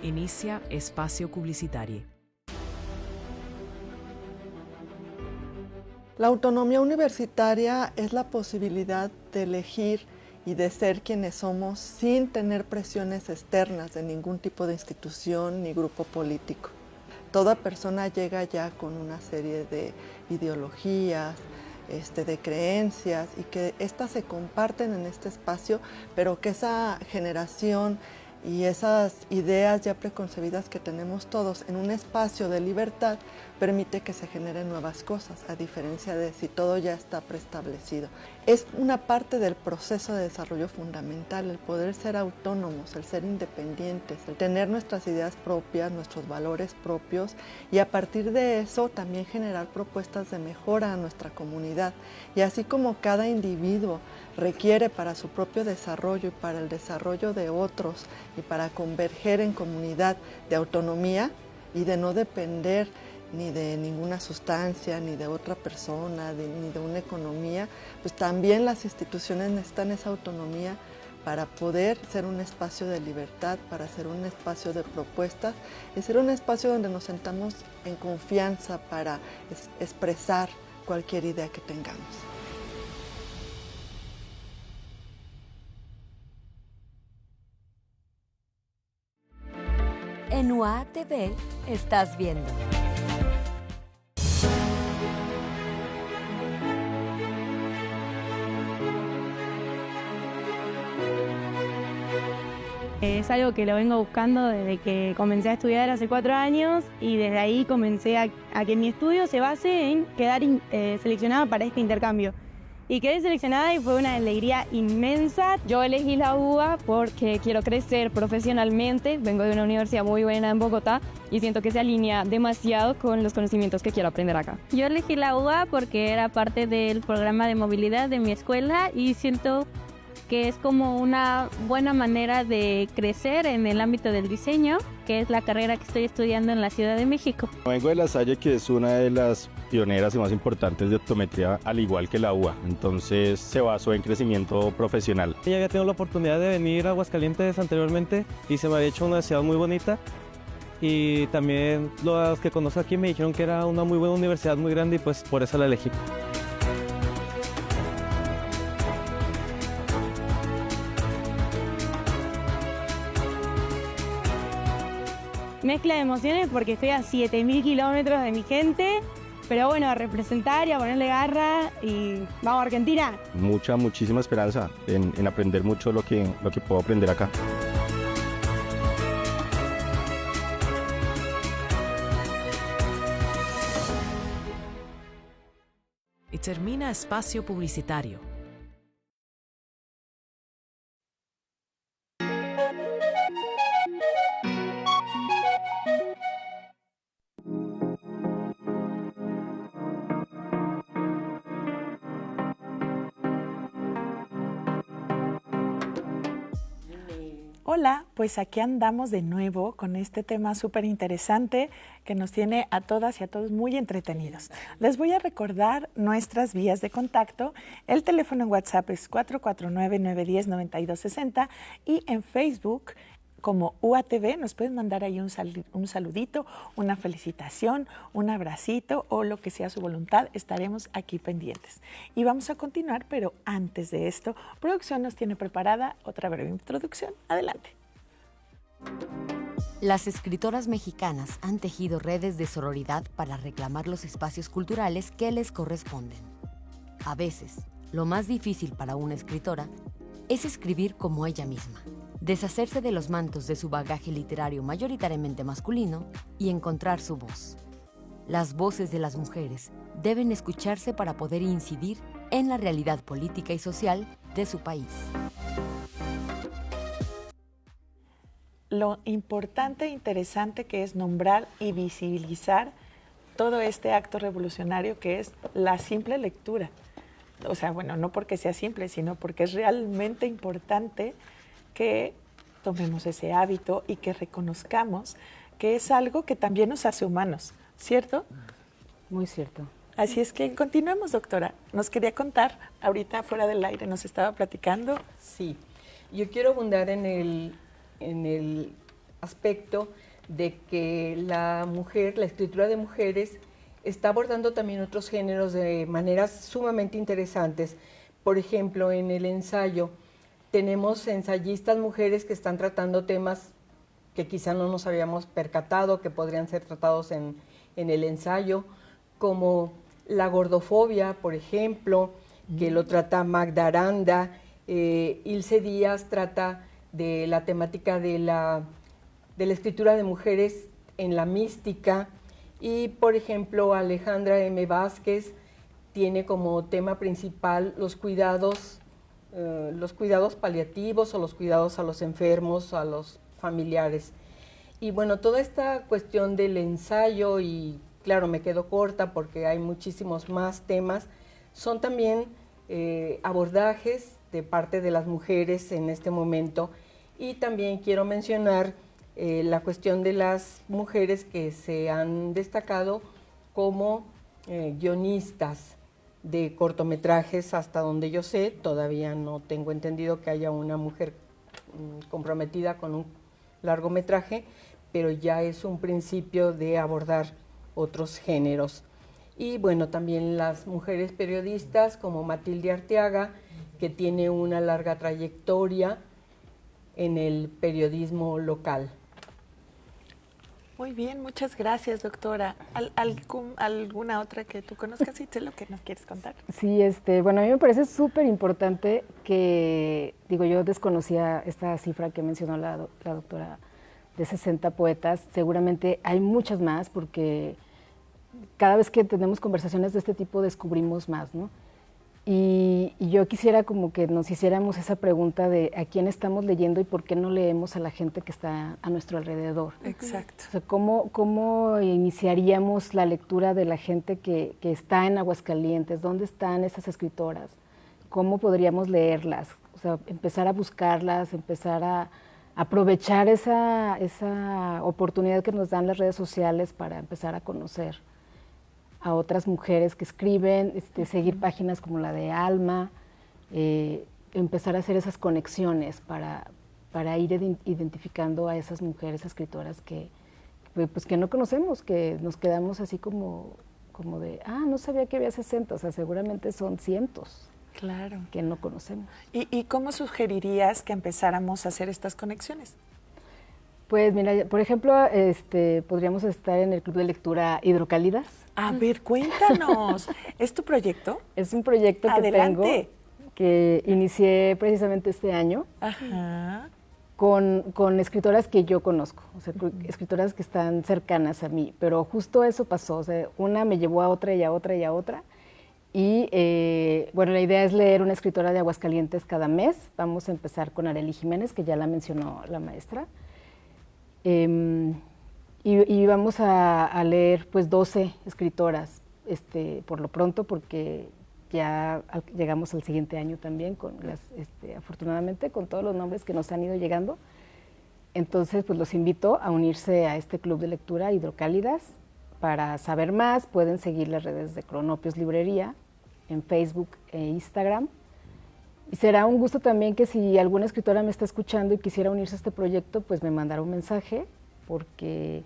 Inicia espacio publicitario. La autonomía universitaria es la posibilidad de elegir y de ser quienes somos sin tener presiones externas de ningún tipo de institución ni grupo político. Toda persona llega ya con una serie de ideologías, de creencias, y que estas se comparten en este espacio, pero que esa generación y esas ideas ya preconcebidas que tenemos todos en un espacio de libertad permite que se generen nuevas cosas, a diferencia de si todo ya está preestablecido. Es una parte del proceso de desarrollo fundamental, el poder ser autónomos, el ser independientes, el tener nuestras ideas propias, nuestros valores propios, y a partir de eso también generar propuestas de mejora a nuestra comunidad. Y así como cada individuo requiere para su propio desarrollo y para el desarrollo de otros y para converger en comunidad de autonomía y de no depender ni de ninguna sustancia, ni de otra persona, ni de una economía, pues también las instituciones necesitan esa autonomía para poder ser un espacio de libertad, para ser un espacio de propuestas y ser un espacio donde nos sentamos en confianza para expresar cualquier idea que tengamos. En UAA TV estás viendo. Es algo que lo vengo buscando desde que comencé a estudiar hace 4 años, y desde ahí comencé a que mi estudio se base en quedar seleccionada para este intercambio. y quedé seleccionada y fue una alegría inmensa. Yo elegí la UBA porque quiero crecer profesionalmente, vengo de una universidad muy buena en Bogotá y siento que se alinea demasiado con los conocimientos que quiero aprender acá. Yo elegí la UBA porque era parte del programa de movilidad de mi escuela y siento que es como una buena manera de crecer en el ámbito del diseño, que es la carrera que estoy estudiando en la Ciudad de México. Vengo de La Salle, que es una de las pioneras y más importantes de optometría, al igual que la UBA, entonces se basó en crecimiento profesional. Ya había tenido la oportunidad de venir a Aguascalientes anteriormente y se me había hecho una ciudad muy bonita, y también los que conozco aquí me dijeron que era una muy buena universidad, muy grande, y pues por eso la elegí. Mezcla de emociones porque estoy a 7.000 kilómetros de mi gente, pero bueno, a representar y a ponerle garra y vamos a Argentina. Muchísima esperanza en aprender mucho lo que puedo aprender acá. Y termina espacio publicitario. Hola, pues aquí andamos de nuevo con este tema súper interesante que nos tiene a todas y a todos muy entretenidos. Les voy a recordar nuestras vías de contacto. El teléfono en WhatsApp es 449-910-9260 y en Facebook como UATV nos pueden mandar ahí un saludito, una felicitación, un abracito o lo que sea su voluntad. Estaremos aquí pendientes. Y vamos a continuar, pero antes de esto, producción nos tiene preparada otra breve introducción. Adelante. Las escritoras mexicanas han tejido redes de sororidad para reclamar los espacios culturales que les corresponden. A veces, lo más difícil para una escritora es escribir como ella misma, deshacerse de los mantos de su bagaje literario mayoritariamente masculino y encontrar su voz. Las voces de las mujeres deben escucharse para poder incidir en la realidad política y social de su país. Lo importante e interesante que es nombrar y visibilizar todo este acto revolucionario que es la simple lectura. O sea, bueno, no porque sea simple, sino porque es realmente importante que tomemos ese hábito y que reconozcamos que es algo que también nos hace humanos, ¿cierto? Muy cierto. Así es que continuemos, doctora. Nos quería contar, ahorita fuera del aire nos estaba platicando. Sí, yo quiero abundar en el aspecto de que la mujer, la escritura de mujeres, está abordando también otros géneros de maneras sumamente interesantes. Por ejemplo, en el ensayo tenemos ensayistas mujeres que están tratando temas que quizá no nos habíamos percatado que podrían ser tratados en el ensayo, como la gordofobia, por ejemplo, que lo trata Magda Aranda. Ilse Díaz trata de la temática de la escritura de mujeres en la mística. Y, por ejemplo, Alejandra M. Vázquez tiene como tema principal los cuidados paliativos o los cuidados a los enfermos, a los familiares. Y bueno, toda esta cuestión del ensayo, y claro, me quedo corta porque hay muchísimos más temas, son también abordajes de parte de las mujeres en este momento. Y también quiero mencionar la cuestión de las mujeres que se han destacado como guionistas de cortometrajes. Hasta donde yo sé, todavía no tengo entendido que haya una mujer comprometida con un largometraje, pero ya es un principio de abordar otros géneros. Y bueno, también las mujeres periodistas como Matilde Arteaga, que tiene una larga trayectoria en el periodismo local. Muy bien, muchas gracias, doctora. ¿Alguna otra que tú conozcas y sé lo que nos quieres contar? Sí, bueno, a mí me parece súper importante que, yo desconocía esta cifra que mencionó la doctora de 60 poetas. Seguramente hay muchas más porque cada vez que tenemos conversaciones de este tipo descubrimos más, ¿no? Y yo quisiera como que nos hiciéramos esa pregunta de a quién estamos leyendo y por qué no leemos a la gente que está a nuestro alrededor. Exacto. O sea, ¿cómo iniciaríamos la lectura de la gente que está en Aguascalientes? ¿Dónde están esas escritoras? ¿Cómo podríamos leerlas? O sea, empezar a buscarlas, empezar a aprovechar esa oportunidad que nos dan las redes sociales para empezar a conocer a otras mujeres que escriben, seguir páginas como la de Alma, empezar a hacer esas conexiones para ir identificando a esas mujeres escritoras que no conocemos, que nos quedamos así como de, no sabía que había 60, o sea, seguramente son cientos. Claro. Que no conocemos. ¿Y cómo sugerirías que empezáramos a hacer estas conexiones? Pues mira, por ejemplo, podríamos estar en el Club de Lectura Hidrocálidas. A ver, cuéntanos. ¿Es tu proyecto? Es un proyecto que tengo, que inicié precisamente este año. Ajá. Con escritoras que yo conozco, o sea, escritoras que están cercanas a mí, pero justo eso pasó, o sea, una me llevó a otra y a otra y a otra, y bueno, la idea es leer una escritora de Aguascalientes cada mes. Vamos a empezar con Arely Jiménez, que ya la mencionó la maestra, y vamos a leer pues 12 escritoras por lo pronto, porque ya llegamos al siguiente año también, afortunadamente, con todos los nombres que nos han ido llegando. Entonces, pues los invito a unirse a este Club de Lectura Hidrocálidas. Para saber más, pueden seguir las redes de Cronopios Librería en Facebook e Instagram. Y será un gusto también que si alguna escritora me está escuchando y quisiera unirse a este proyecto, pues me mandara un mensaje, porque,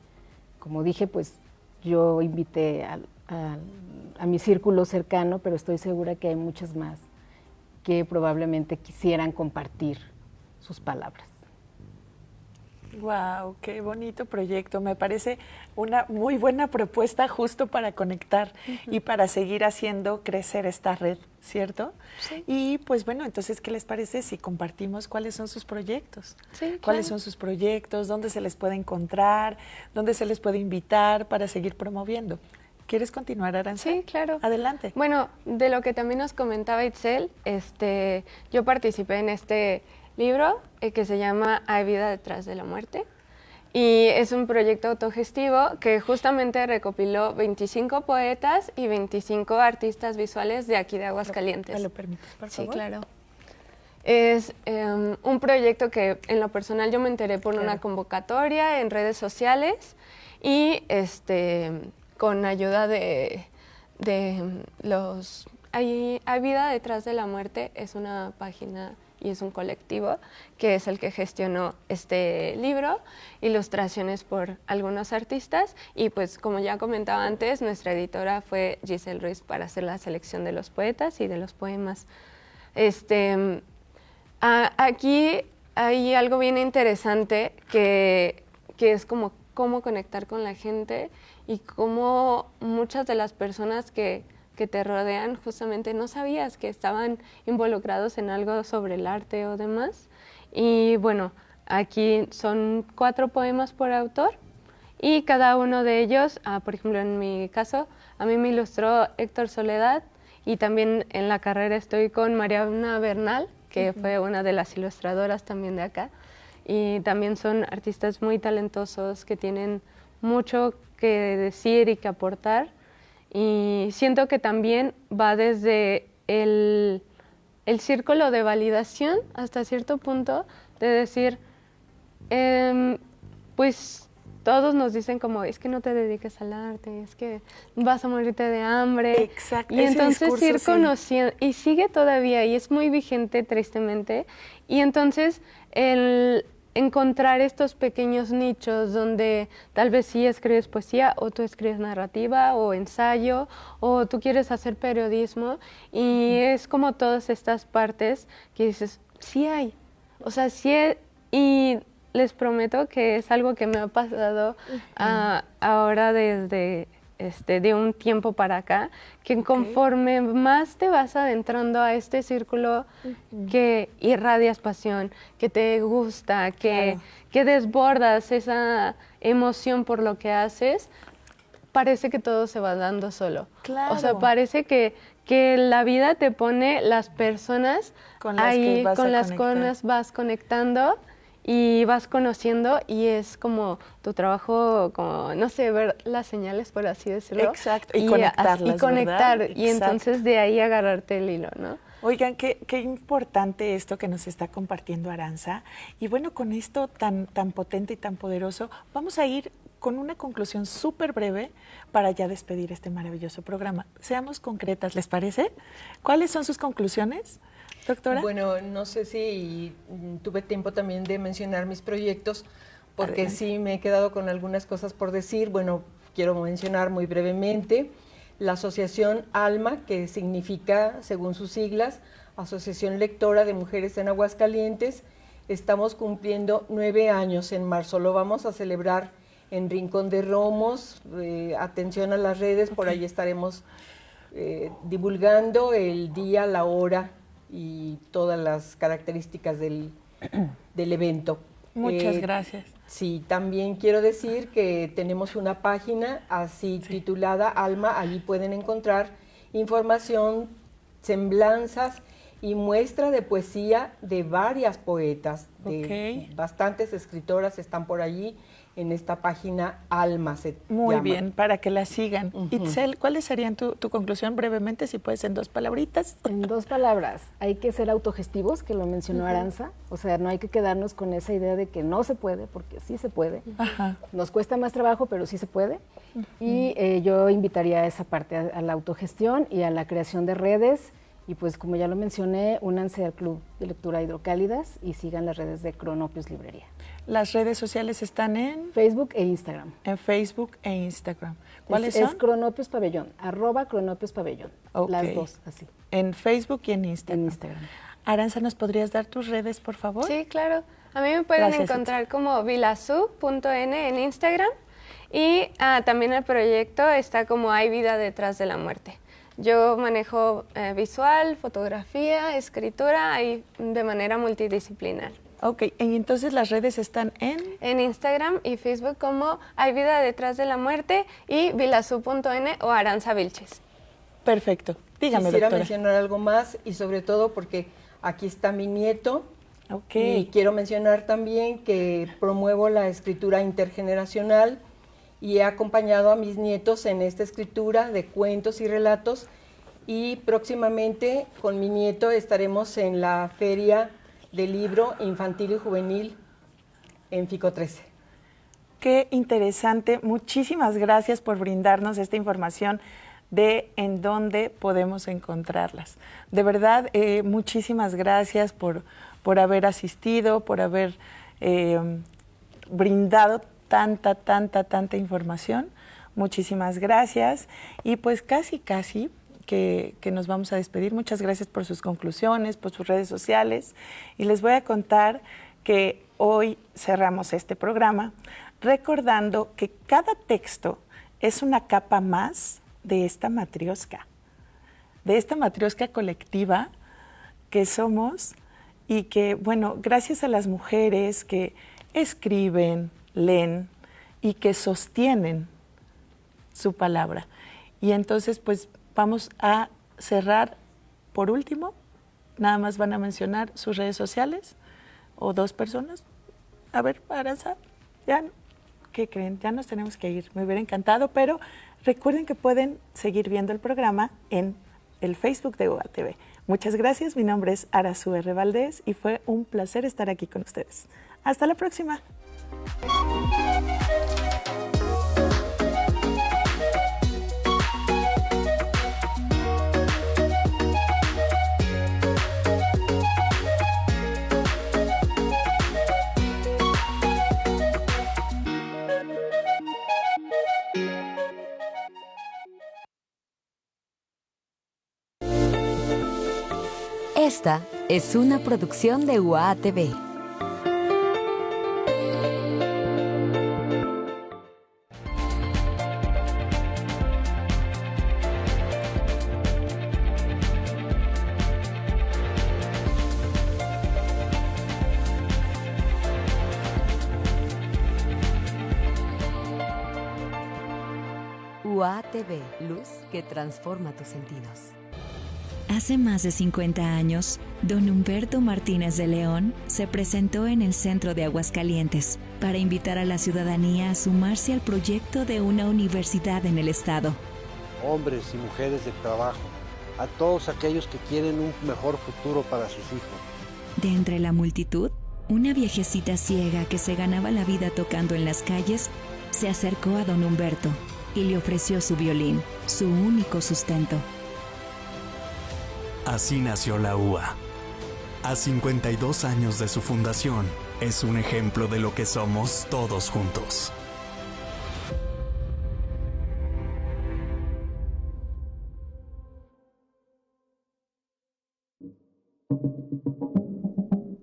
como dije, pues yo invité a mi círculo cercano, pero estoy segura que hay muchas más que probablemente quisieran compartir sus palabras. ¡Wow! ¡Qué bonito proyecto! Me parece una muy buena propuesta justo para conectar y para seguir haciendo crecer esta red, ¿cierto? Sí. Y pues bueno, entonces, ¿qué les parece si compartimos cuáles son sus proyectos? Sí, claro. ¿Cuáles son sus proyectos? ¿Dónde se les puede encontrar? ¿Dónde se les puede invitar para seguir promoviendo? ¿Quieres continuar, Aranza? Sí, claro. Adelante. Bueno, de lo que también nos comentaba Itzel, yo participé en este libro que se llama Hay vida detrás de la muerte, y es un proyecto autogestivo que justamente recopiló 25 poetas y 25 artistas visuales de aquí de Aguascalientes. ¿Me lo permites, por favor? Sí, claro. Es un proyecto que en lo personal yo me enteré por una convocatoria en redes sociales y con ayuda de los... Hay vida detrás de la muerte, es una página y es un colectivo que es el que gestionó este libro, ilustraciones por algunos artistas, y pues como ya comentaba antes, nuestra editora fue Giselle Ruiz para hacer la selección de los poetas y de los poemas. Aquí hay algo bien interesante que es como cómo conectar con la gente y cómo muchas de las personas que te rodean justamente no sabías que estaban involucrados en algo sobre el arte o demás. Y bueno, aquí son 4 poemas por autor y cada uno de ellos, por ejemplo en mi caso, a mí me ilustró Héctor Soledad, y también en la carrera estoy con Mariana Bernal, que fue una de las ilustradoras también de acá, y también son artistas muy talentosos que tienen mucho que decir y que aportar. Y siento que también va desde el círculo de validación hasta cierto punto de decir, pues todos nos dicen como, es que no te dediques al arte, es que vas a morirte de hambre. Exacto. Y entonces ir conociendo, y sigue todavía, y es muy vigente tristemente, y entonces el encontrar estos pequeños nichos donde tal vez sí escribes poesía, o tú escribes narrativa o ensayo, o tú quieres hacer periodismo, y es como todas estas partes que dices, sí hay, o sea, sí hay, y les prometo que es algo que me ha pasado ahora desde de un tiempo para acá, que conforme más te vas adentrando a este círculo que irradias pasión, que te gusta, que desbordas esa emoción por lo que haces, parece que todo se va dando solo. Claro. O sea, parece que la vida te pone las personas con las ahí, que vas con a las conectar. cuales vas conectando y vas conociendo, y es como tu trabajo, como, no sé, ver las señales, por así decirlo. Exacto, y conectarlas, y conectar, ¿verdad? y entonces de ahí agarrarte el hilo, ¿no? Oigan, qué importante esto que nos está compartiendo Aranza. Y bueno, con esto tan potente y tan poderoso, vamos a ir con una conclusión súper breve para ya despedir este maravilloso programa. Seamos concretas, ¿les parece? ¿Cuáles son sus conclusiones, doctora? Bueno, no sé si tuve tiempo también de mencionar mis proyectos, porque Adelante. sí me he quedado con algunas cosas por decir. Bueno, quiero mencionar muy brevemente la asociación ALMA, que significa, según sus siglas, Asociación Lectora de Mujeres en Aguascalientes. Estamos cumpliendo 9 años en marzo, lo vamos a celebrar en Rincón de Romos. Atención a las redes, por ahí estaremos divulgando el día, la hora y todas las características del evento. Muchas gracias. Sí, también quiero decir que tenemos una página así titulada Alma. Allí pueden encontrar información, semblanzas y muestra de poesía de varias poetas, de bastantes escritoras están por allí en esta página Alma. Muy bien, para que la sigan. Itzel, ¿cuáles serían tu conclusión brevemente, si puedes, en 2 palabritas? En 2 palabras, hay que ser autogestivos, que lo mencionó Aranza, o sea, no hay que quedarnos con esa idea de que no se puede, porque sí se puede. Nos cuesta más trabajo, pero sí se puede. Y yo invitaría a esa parte, a la autogestión y a la creación de redes. Y pues, como ya lo mencioné, únanse al Club de Lectura Hidrocálidas y sigan las redes de Cronopios Librería. ¿Las redes sociales están en? Facebook e Instagram. En Facebook e Instagram. ¿Cuáles son? Es Cronopios Pabellón, @Cronopios Pabellón. Las 2, así. En Facebook y en Instagram. En Instagram. Aranza, ¿nos podrías dar tus redes, por favor? Sí, claro. A mí me pueden encontrar como vilasu.n en Instagram, y también el proyecto está como Hay Vida Detrás de la Muerte. Yo manejo visual, fotografía, escritura, ahí de manera multidisciplinar. Ok, y entonces las redes están en... En Instagram y Facebook como Hay Vida Detrás de la Muerte y vilasu.n o Aranza Vilches. Perfecto. Dígame, Quisiera doctora. mencionar algo más, y sobre todo porque aquí está mi nieto. Y quiero mencionar también que promuevo la escritura intergeneracional y he acompañado a mis nietos en esta escritura de cuentos y relatos, y próximamente con mi nieto estaremos en la Feria del Libro Infantil y Juvenil en Fico 13. Qué interesante. Muchísimas gracias por brindarnos esta información de en dónde podemos encontrarlas. De verdad, muchísimas gracias por haber asistido, por haber brindado tanta información. Muchísimas gracias. Y pues casi que nos vamos a despedir. Muchas gracias por sus conclusiones, por sus redes sociales. Y les voy a contar que hoy cerramos este programa recordando que cada texto es una capa más de esta matrioska colectiva que somos, y que, bueno, gracias a las mujeres que escriben, leen y que sostienen su palabra. Y entonces, pues, vamos a cerrar. Por último, nada más van a mencionar sus redes sociales o 2 personas. A ver, Aranza, ya, ¿qué creen? Ya nos tenemos que ir. Me hubiera encantado, pero recuerden que pueden seguir viendo el programa en el Facebook de UATV. Muchas gracias. Mi nombre es Arazu R. Valdés y fue un placer estar aquí con ustedes. Hasta la próxima. Esta es una producción de UATV. UATV, luz que transforma tus sentidos. Hace más de 50 años, don Humberto Martínez de León se presentó en el centro de Aguascalientes para invitar a la ciudadanía a sumarse al proyecto de una universidad en el estado. Hombres y mujeres de trabajo, a todos aquellos que quieren un mejor futuro para sus hijos. De entre la multitud, una viejecita ciega que se ganaba la vida tocando en las calles se acercó a don Humberto y le ofreció su violín, su único sustento. Así nació la UA. A 52 años de su fundación, es un ejemplo de lo que somos todos juntos.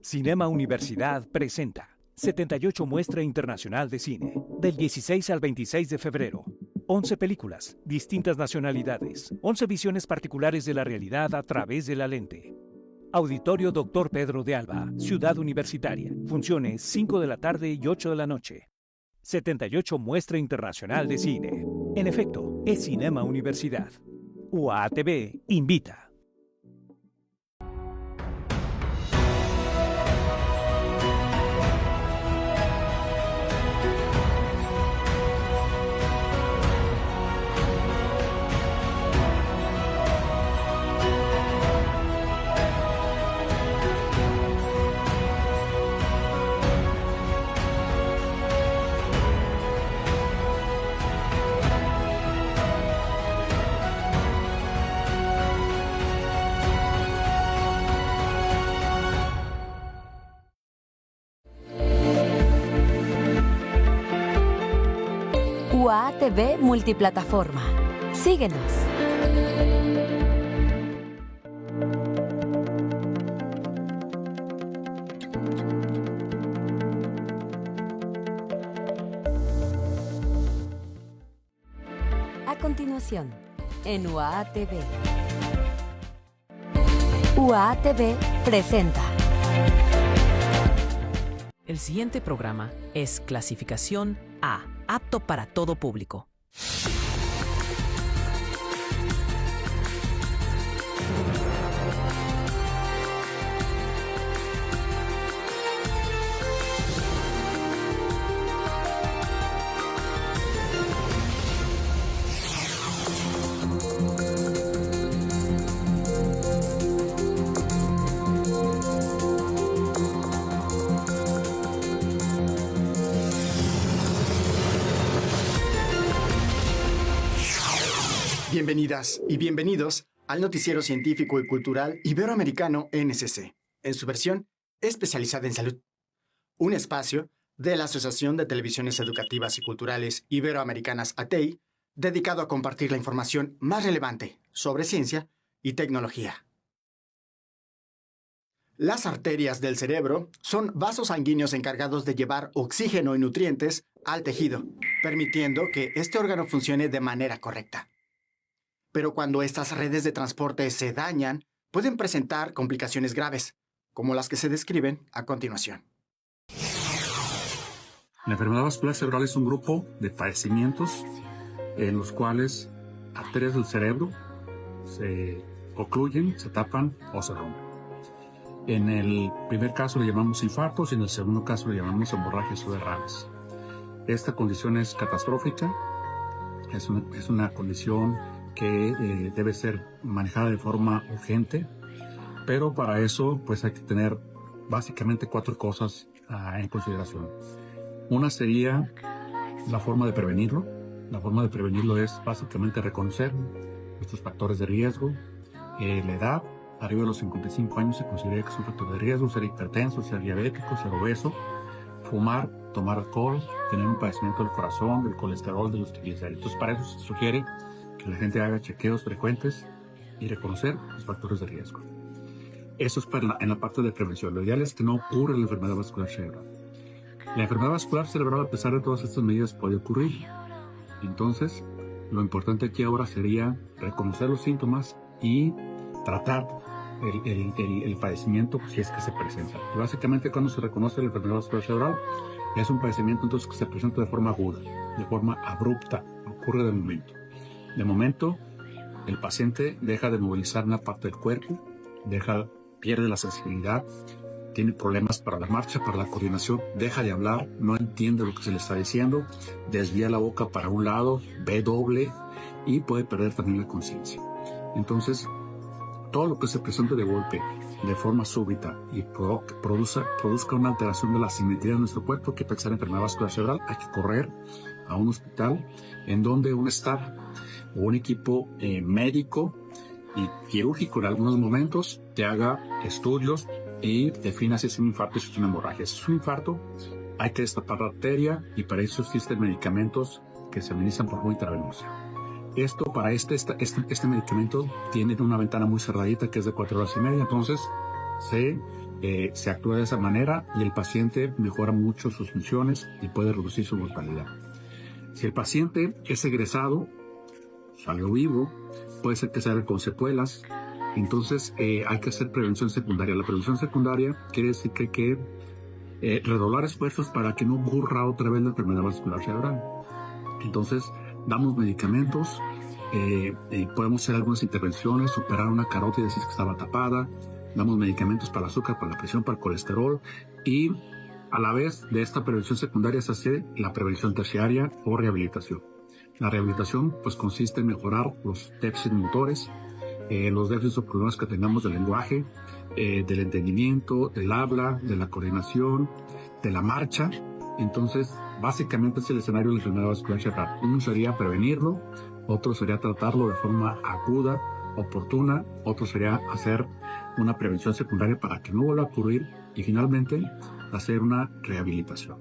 Cinema Universidad presenta 78 Muestra Internacional de Cine, del 16 al 26 de febrero. 11 películas, distintas nacionalidades, 11 visiones particulares de la realidad a través de la lente. Auditorio Dr. Pedro de Alba, Ciudad Universitaria. Funciones 5 de la tarde y 8 de la noche. 78 Muestra Internacional de Cine. En efecto, es Cinema Universidad. UATV invita. UATV Multiplataforma. Síguenos. A continuación, en UATV. UATV presenta. El siguiente programa es clasificación A, apto para todo público. Bienvenidas y bienvenidos al noticiero científico y cultural iberoamericano NSC, en su versión especializada en salud. Un espacio de la Asociación de Televisiones Educativas y Culturales Iberoamericanas ATEI, dedicado a compartir la información más relevante sobre ciencia y tecnología. Las arterias del cerebro son vasos sanguíneos encargados de llevar oxígeno y nutrientes al tejido, permitiendo que este órgano funcione de manera correcta. Pero cuando estas redes de transporte se dañan, pueden presentar complicaciones graves, como las que se describen a continuación. La enfermedad vascular cerebral es un grupo de padecimientos en los cuales arterias del cerebro se ocluyen, se tapan o se rompen. En el primer caso le llamamos infartos y en el segundo caso le llamamos hemorragias o derrames. Esta condición es catastrófica, es una condición que debe ser manejada de forma urgente, pero para eso pues hay que tener básicamente 4 cosas en consideración. Una sería la forma de prevenirlo. La forma de prevenirlo es básicamente reconocer nuestros factores de riesgo. La edad, arriba de los 55 años se considera que es un factor de riesgo, ser hipertenso, ser diabético, ser obeso, fumar, tomar alcohol, tener un padecimiento del corazón, del colesterol, de los triglicéridos. Entonces para eso se sugiere que la gente haga chequeos frecuentes y reconocer los factores de riesgo. Eso es en la parte de prevención. Lo ideal es que no ocurra la enfermedad vascular cerebral. La enfermedad vascular cerebral, a pesar de todas estas medidas, puede ocurrir. Entonces, lo importante aquí ahora sería reconocer los síntomas y tratar el padecimiento si es que se presenta. Y básicamente cuando se reconoce la enfermedad vascular cerebral, es un padecimiento entonces que se presenta de forma aguda, de forma abrupta, ocurre de momento. De momento, el paciente deja de movilizar una parte del cuerpo, pierde la sensibilidad, tiene problemas para la marcha, para la coordinación, deja de hablar, no entiende lo que se le está diciendo, desvía la boca para un lado, ve doble y puede perder también la conciencia. Entonces, todo lo que se presente de golpe, de forma súbita y produzca una alteración de la simetría de nuestro cuerpo, hay que pensar en enfermedad vascular cerebral, hay que correr a un hospital en donde un staff o un equipo médico y quirúrgico en algunos momentos te haga estudios y defina si es un infarto o si es una hemorragia. Si es un infarto, hay que destapar la arteria y para eso existen medicamentos que se administran por vía intravenosa. Para este medicamento tiene una ventana muy cerradita que es de 4 horas y media, entonces se actúa de esa manera y el paciente mejora mucho sus funciones y puede reducir su mortalidad. Si el paciente es egresado, salió vivo, puede ser que salga con secuelas, entonces hay que hacer prevención secundaria. La prevención secundaria quiere decir que hay que redoblar esfuerzos para que no ocurra otra vez la enfermedad vascular cerebral. Entonces damos medicamentos, podemos hacer algunas intervenciones, operar una carótida si es que estaba tapada, damos medicamentos para el azúcar, para la presión, para el colesterol y a la vez de esta prevención secundaria se hace la prevención terciaria o rehabilitación. La rehabilitación pues consiste en mejorar los déficits motores, los déficits o problemas que tengamos del lenguaje, del entendimiento, del habla, de la coordinación, de la marcha. Entonces, básicamente es el escenario de la enfermedad vascular cerebral. Uno sería prevenirlo, otro sería tratarlo de forma aguda, oportuna, otro sería hacer una prevención secundaria para que no vuelva a ocurrir y finalmente hacer una rehabilitación.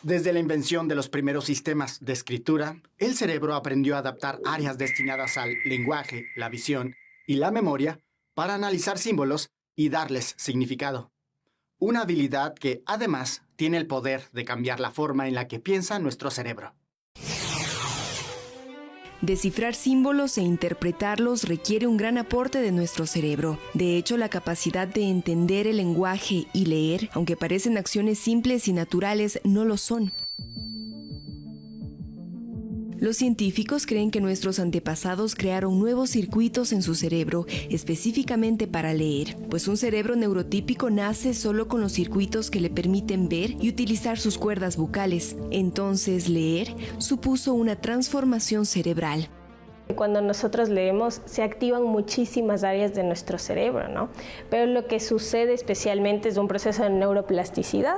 Desde la invención de los primeros sistemas de escritura, el cerebro aprendió a adaptar áreas destinadas al lenguaje, la visión y la memoria para analizar símbolos y darles significado. Una habilidad que, además, tiene el poder de cambiar la forma en la que piensa nuestro cerebro. Descifrar símbolos e interpretarlos requiere un gran aporte de nuestro cerebro. De hecho, la capacidad de entender el lenguaje y leer, aunque parecen acciones simples y naturales, no lo son. Los científicos creen que nuestros antepasados crearon nuevos circuitos en su cerebro, específicamente para leer, pues un cerebro neurotípico nace solo con los circuitos que le permiten ver y utilizar sus cuerdas bucales. Entonces, leer supuso una transformación cerebral. Cuando nosotros leemos se activan muchísimas áreas de nuestro cerebro, ¿no? Pero lo que sucede especialmente es un proceso de neuroplasticidad.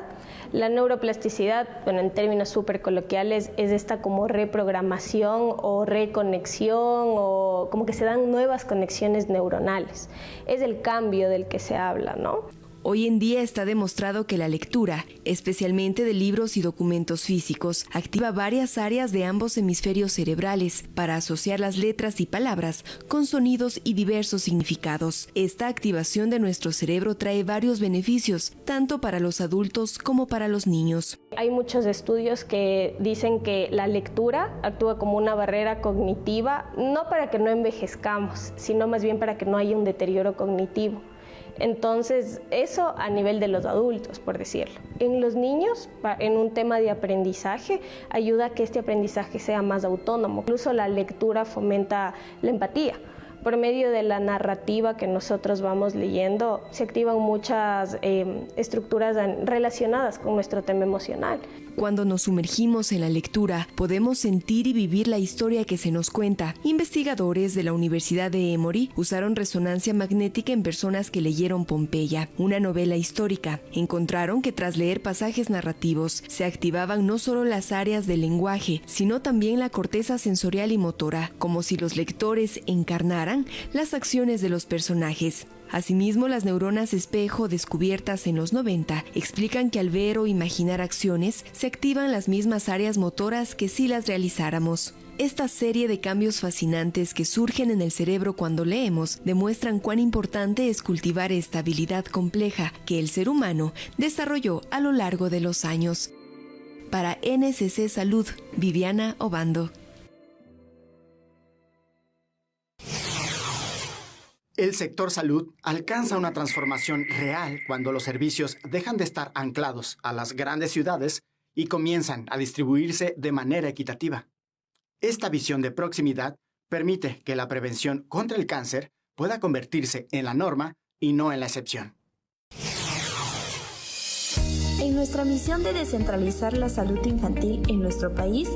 La neuroplasticidad, bueno, en términos súper coloquiales, es esta como reprogramación o reconexión o como que se dan nuevas conexiones neuronales. Es el cambio del que se habla, ¿no? Hoy en día está demostrado que la lectura, especialmente de libros y documentos físicos, activa varias áreas de ambos hemisferios cerebrales para asociar las letras y palabras con sonidos y diversos significados. Esta activación de nuestro cerebro trae varios beneficios, tanto para los adultos como para los niños. Hay muchos estudios que dicen que la lectura actúa como una barrera cognitiva, no para que no envejezcamos, sino más bien para que no haya un deterioro cognitivo. Entonces, eso a nivel de los adultos, por decirlo. En los niños, en un tema de aprendizaje, ayuda a que este aprendizaje sea más autónomo. Incluso la lectura fomenta la empatía. Por medio de la narrativa que nosotros vamos leyendo, se activan muchas estructuras relacionadas con nuestro tema emocional. Cuando nos sumergimos en la lectura, podemos sentir y vivir la historia que se nos cuenta. Investigadores de la Universidad de Emory usaron resonancia magnética en personas que leyeron Pompeya, una novela histórica. Encontraron que tras leer pasajes narrativos, se activaban no solo las áreas del lenguaje, sino también la corteza sensorial y motora, como si los lectores encarnaran las acciones de los personajes. Asimismo, las neuronas espejo descubiertas en los 90 explican que al ver o imaginar acciones se activan las mismas áreas motoras que si las realizáramos. Esta serie de cambios fascinantes que surgen en el cerebro cuando leemos demuestran cuán importante es cultivar esta habilidad compleja que el ser humano desarrolló a lo largo de los años. Para NSC Salud, Viviana Obando. El sector salud alcanza una transformación real cuando los servicios dejan de estar anclados a las grandes ciudades y comienzan a distribuirse de manera equitativa. Esta visión de proximidad permite que la prevención contra el cáncer pueda convertirse en la norma y no en la excepción. En nuestra misión de descentralizar la salud infantil en nuestro país,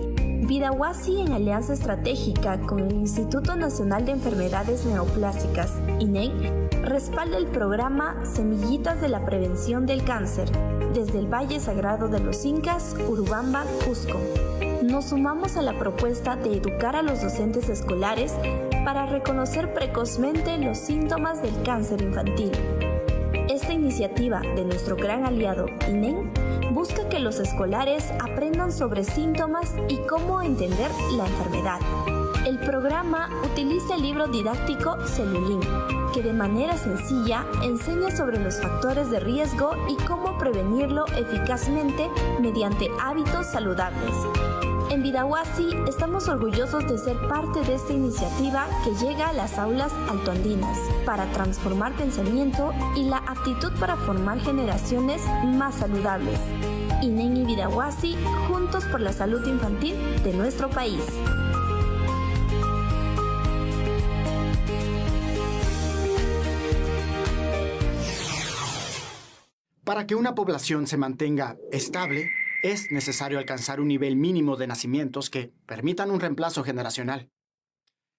Vidahuasi, en alianza estratégica con el Instituto Nacional de Enfermedades Neoplásicas, INEN, respalda el programa Semillitas de la Prevención del Cáncer desde el Valle Sagrado de los Incas, Urubamba, Cusco. Nos sumamos a la propuesta de educar a los docentes escolares para reconocer precozmente los síntomas del cáncer infantil. Esta iniciativa de nuestro gran aliado INEN busca que los escolares aprendan sobre síntomas y cómo entender la enfermedad. El programa utiliza el libro didáctico Celulín, que de manera sencilla enseña sobre los factores de riesgo y cómo prevenirlo eficazmente mediante hábitos saludables. En Vidahuasi estamos orgullosos de ser parte de esta iniciativa que llega a las aulas altoandinas para transformar pensamiento y la aptitud para formar generaciones más saludables. INEN y Vidahuasi, juntos por la salud infantil de nuestro país. Para que una población se mantenga estable, es necesario alcanzar un nivel mínimo de nacimientos que permitan un reemplazo generacional.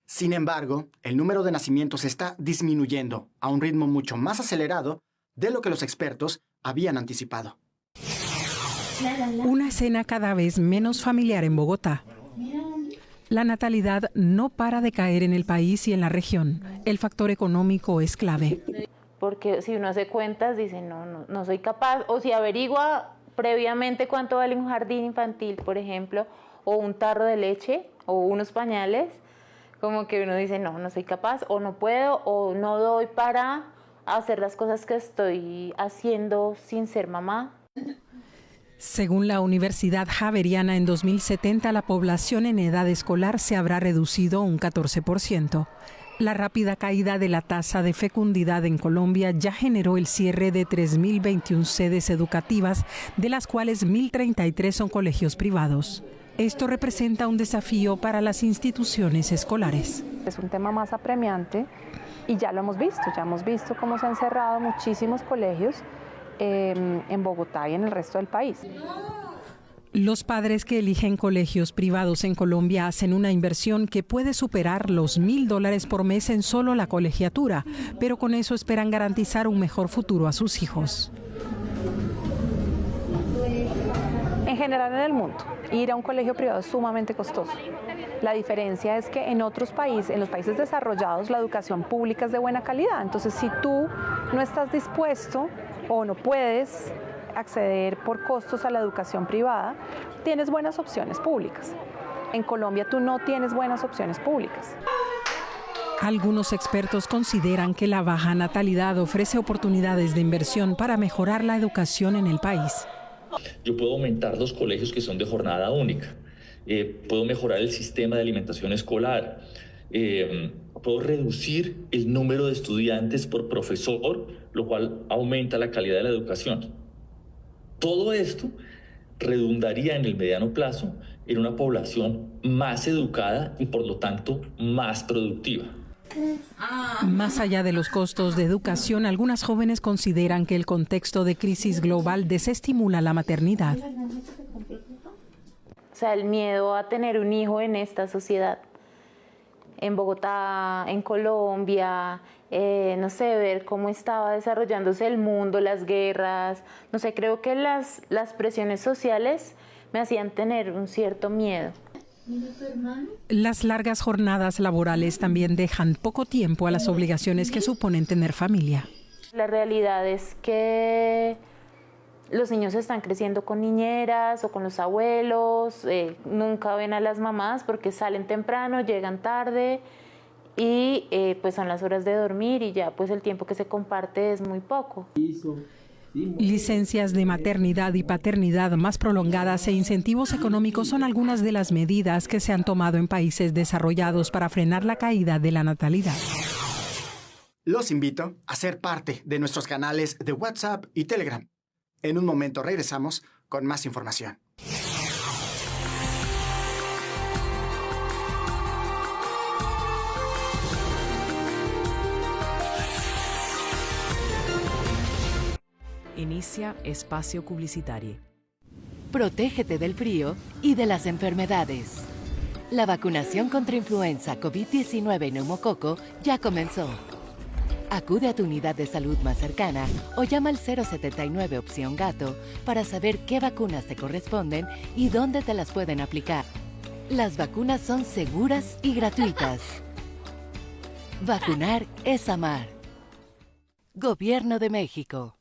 Sin embargo, el número de nacimientos está disminuyendo a un ritmo mucho más acelerado de lo que los expertos habían anticipado. Una escena cada vez menos familiar en Bogotá. La natalidad no para de caer en el país y en la región. El factor económico es clave. Porque si uno hace cuentas, dice, no soy capaz, o si averigua previamente cuánto vale un jardín infantil, por ejemplo, o un tarro de leche, o unos pañales, como que uno dice, no soy capaz, o no puedo, o no doy para hacer las cosas que estoy haciendo sin ser mamá. Según la Universidad Javeriana, en 2070 la población en edad escolar se habrá reducido un 14%. La rápida caída de la tasa de fecundidad en Colombia ya generó el cierre de 3.021 sedes educativas, de las cuales 1.033 son colegios privados. Esto representa un desafío para las instituciones escolares. Es un tema más apremiante y ya lo hemos visto cómo se han cerrado muchísimos colegios en Bogotá y en el resto del país. Los padres que eligen colegios privados en Colombia hacen una inversión que puede superar los $1.000 por mes en solo la colegiatura, pero con eso esperan garantizar un mejor futuro a sus hijos. En general en el mundo, ir a un colegio privado es sumamente costoso. La diferencia es que en otros países, en los países desarrollados, la educación pública es de buena calidad. Entonces, si tú no estás dispuesto o no puedes acceder por costos a la educación privada, tienes buenas opciones públicas. En Colombia tú no tienes buenas opciones públicas. Algunos expertos consideran que la baja natalidad ofrece oportunidades de inversión para mejorar la educación en el país. Yo puedo aumentar los colegios que son de jornada única, puedo mejorar el sistema de alimentación escolar, puedo reducir el número de estudiantes por profesor, lo cual aumenta la calidad de la educación. Todo esto redundaría en el mediano plazo en una población más educada y por lo tanto más productiva. Más allá de los costos de educación, algunas jóvenes consideran que el contexto de crisis global desestimula la maternidad. O sea, el miedo a tener un hijo en esta sociedad, en Bogotá, en Colombia, no sé, ver cómo estaba desarrollándose el mundo, las guerras, no sé, creo que las presiones sociales me hacían tener un cierto miedo. Las largas jornadas laborales también dejan poco tiempo a las obligaciones que suponen tener familia. La realidad es que los niños están creciendo con niñeras o con los abuelos, nunca ven a las mamás porque salen temprano, llegan tarde y pues son las horas de dormir y ya pues el tiempo que se comparte es muy poco. Licencias de maternidad y paternidad más prolongadas e incentivos económicos son algunas de las medidas que se han tomado en países desarrollados para frenar la caída de la natalidad. Los invito a ser parte de nuestros canales de WhatsApp y Telegram. En un momento regresamos con más información. Inicia espacio publicitario. Protégete del frío y de las enfermedades. La vacunación contra influenza, COVID-19 y neumococo ya comenzó. Acude a tu unidad de salud más cercana o llama al 079 opción gato para saber qué vacunas te corresponden y dónde te las pueden aplicar. Las vacunas son seguras y gratuitas. Vacunar es amar. Gobierno de México.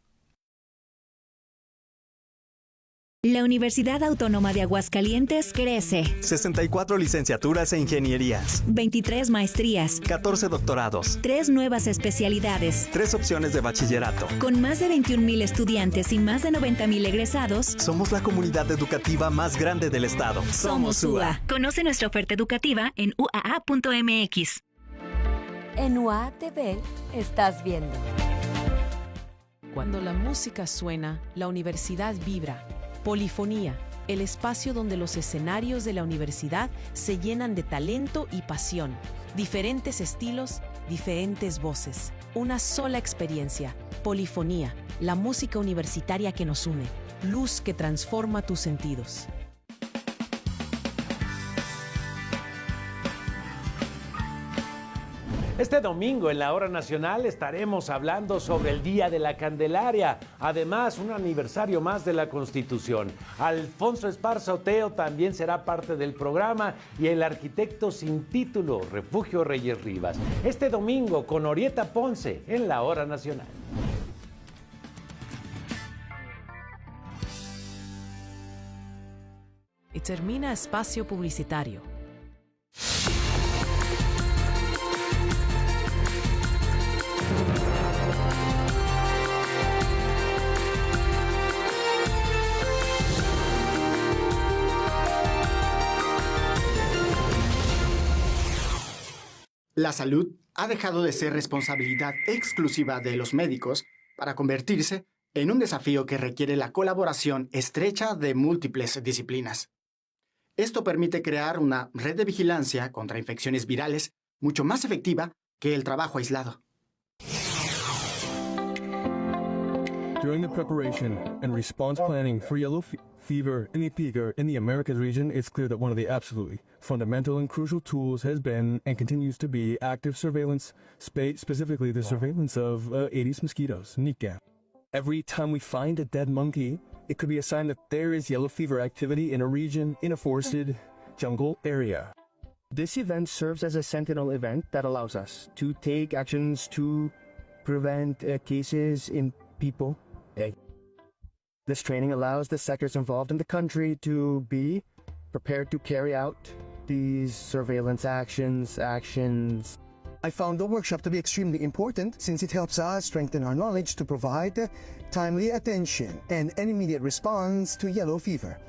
La Universidad Autónoma de Aguascalientes crece. 64 licenciaturas e ingenierías. 23 maestrías. 14 doctorados. 3 nuevas especialidades. 3 opciones de bachillerato. Con más de 21,000 estudiantes y más de 90,000 egresados. Somos la comunidad educativa más grande del estado. Somos UA. Conoce nuestra oferta educativa en uaa.mx. En UA TV estás viendo. Cuando la música suena, la universidad vibra. Polifonía, el espacio donde los escenarios de la universidad se llenan de talento y pasión. Diferentes estilos, diferentes voces. Una sola experiencia. Polifonía, la música universitaria que nos une. Luz que transforma tus sentidos. Este domingo en la Hora Nacional estaremos hablando sobre el Día de la Candelaria, además un aniversario más de la Constitución. Alfonso Esparza Oteo también será parte del programa y el arquitecto sin título, Refugio Reyes Rivas. Este domingo con Orieta Ponce en la Hora Nacional. Y termina espacio publicitario. La salud ha dejado de ser responsabilidad exclusiva de los médicos para convertirse en un desafío que requiere la colaboración estrecha de múltiples disciplinas. Esto permite crear una red de vigilancia contra infecciones virales mucho más efectiva que el trabajo aislado. During the preparation and response planning for yellow fever in the Americas region, it's clear that one of the absolutely fundamental and crucial tools has been and continues to be active surveillance, specifically the surveillance of Aedes mosquitoes, NICA. Every time we find a dead monkey, it could be a sign that there is yellow fever activity in a region in a forested jungle area. This event serves as a sentinel event that allows us to take actions to prevent cases in people. This training allows the sectors involved in the country to be prepared to carry out these surveillance actions. I found the workshop to be extremely important since it helps us strengthen our knowledge to provide timely attention and an immediate response to yellow fever.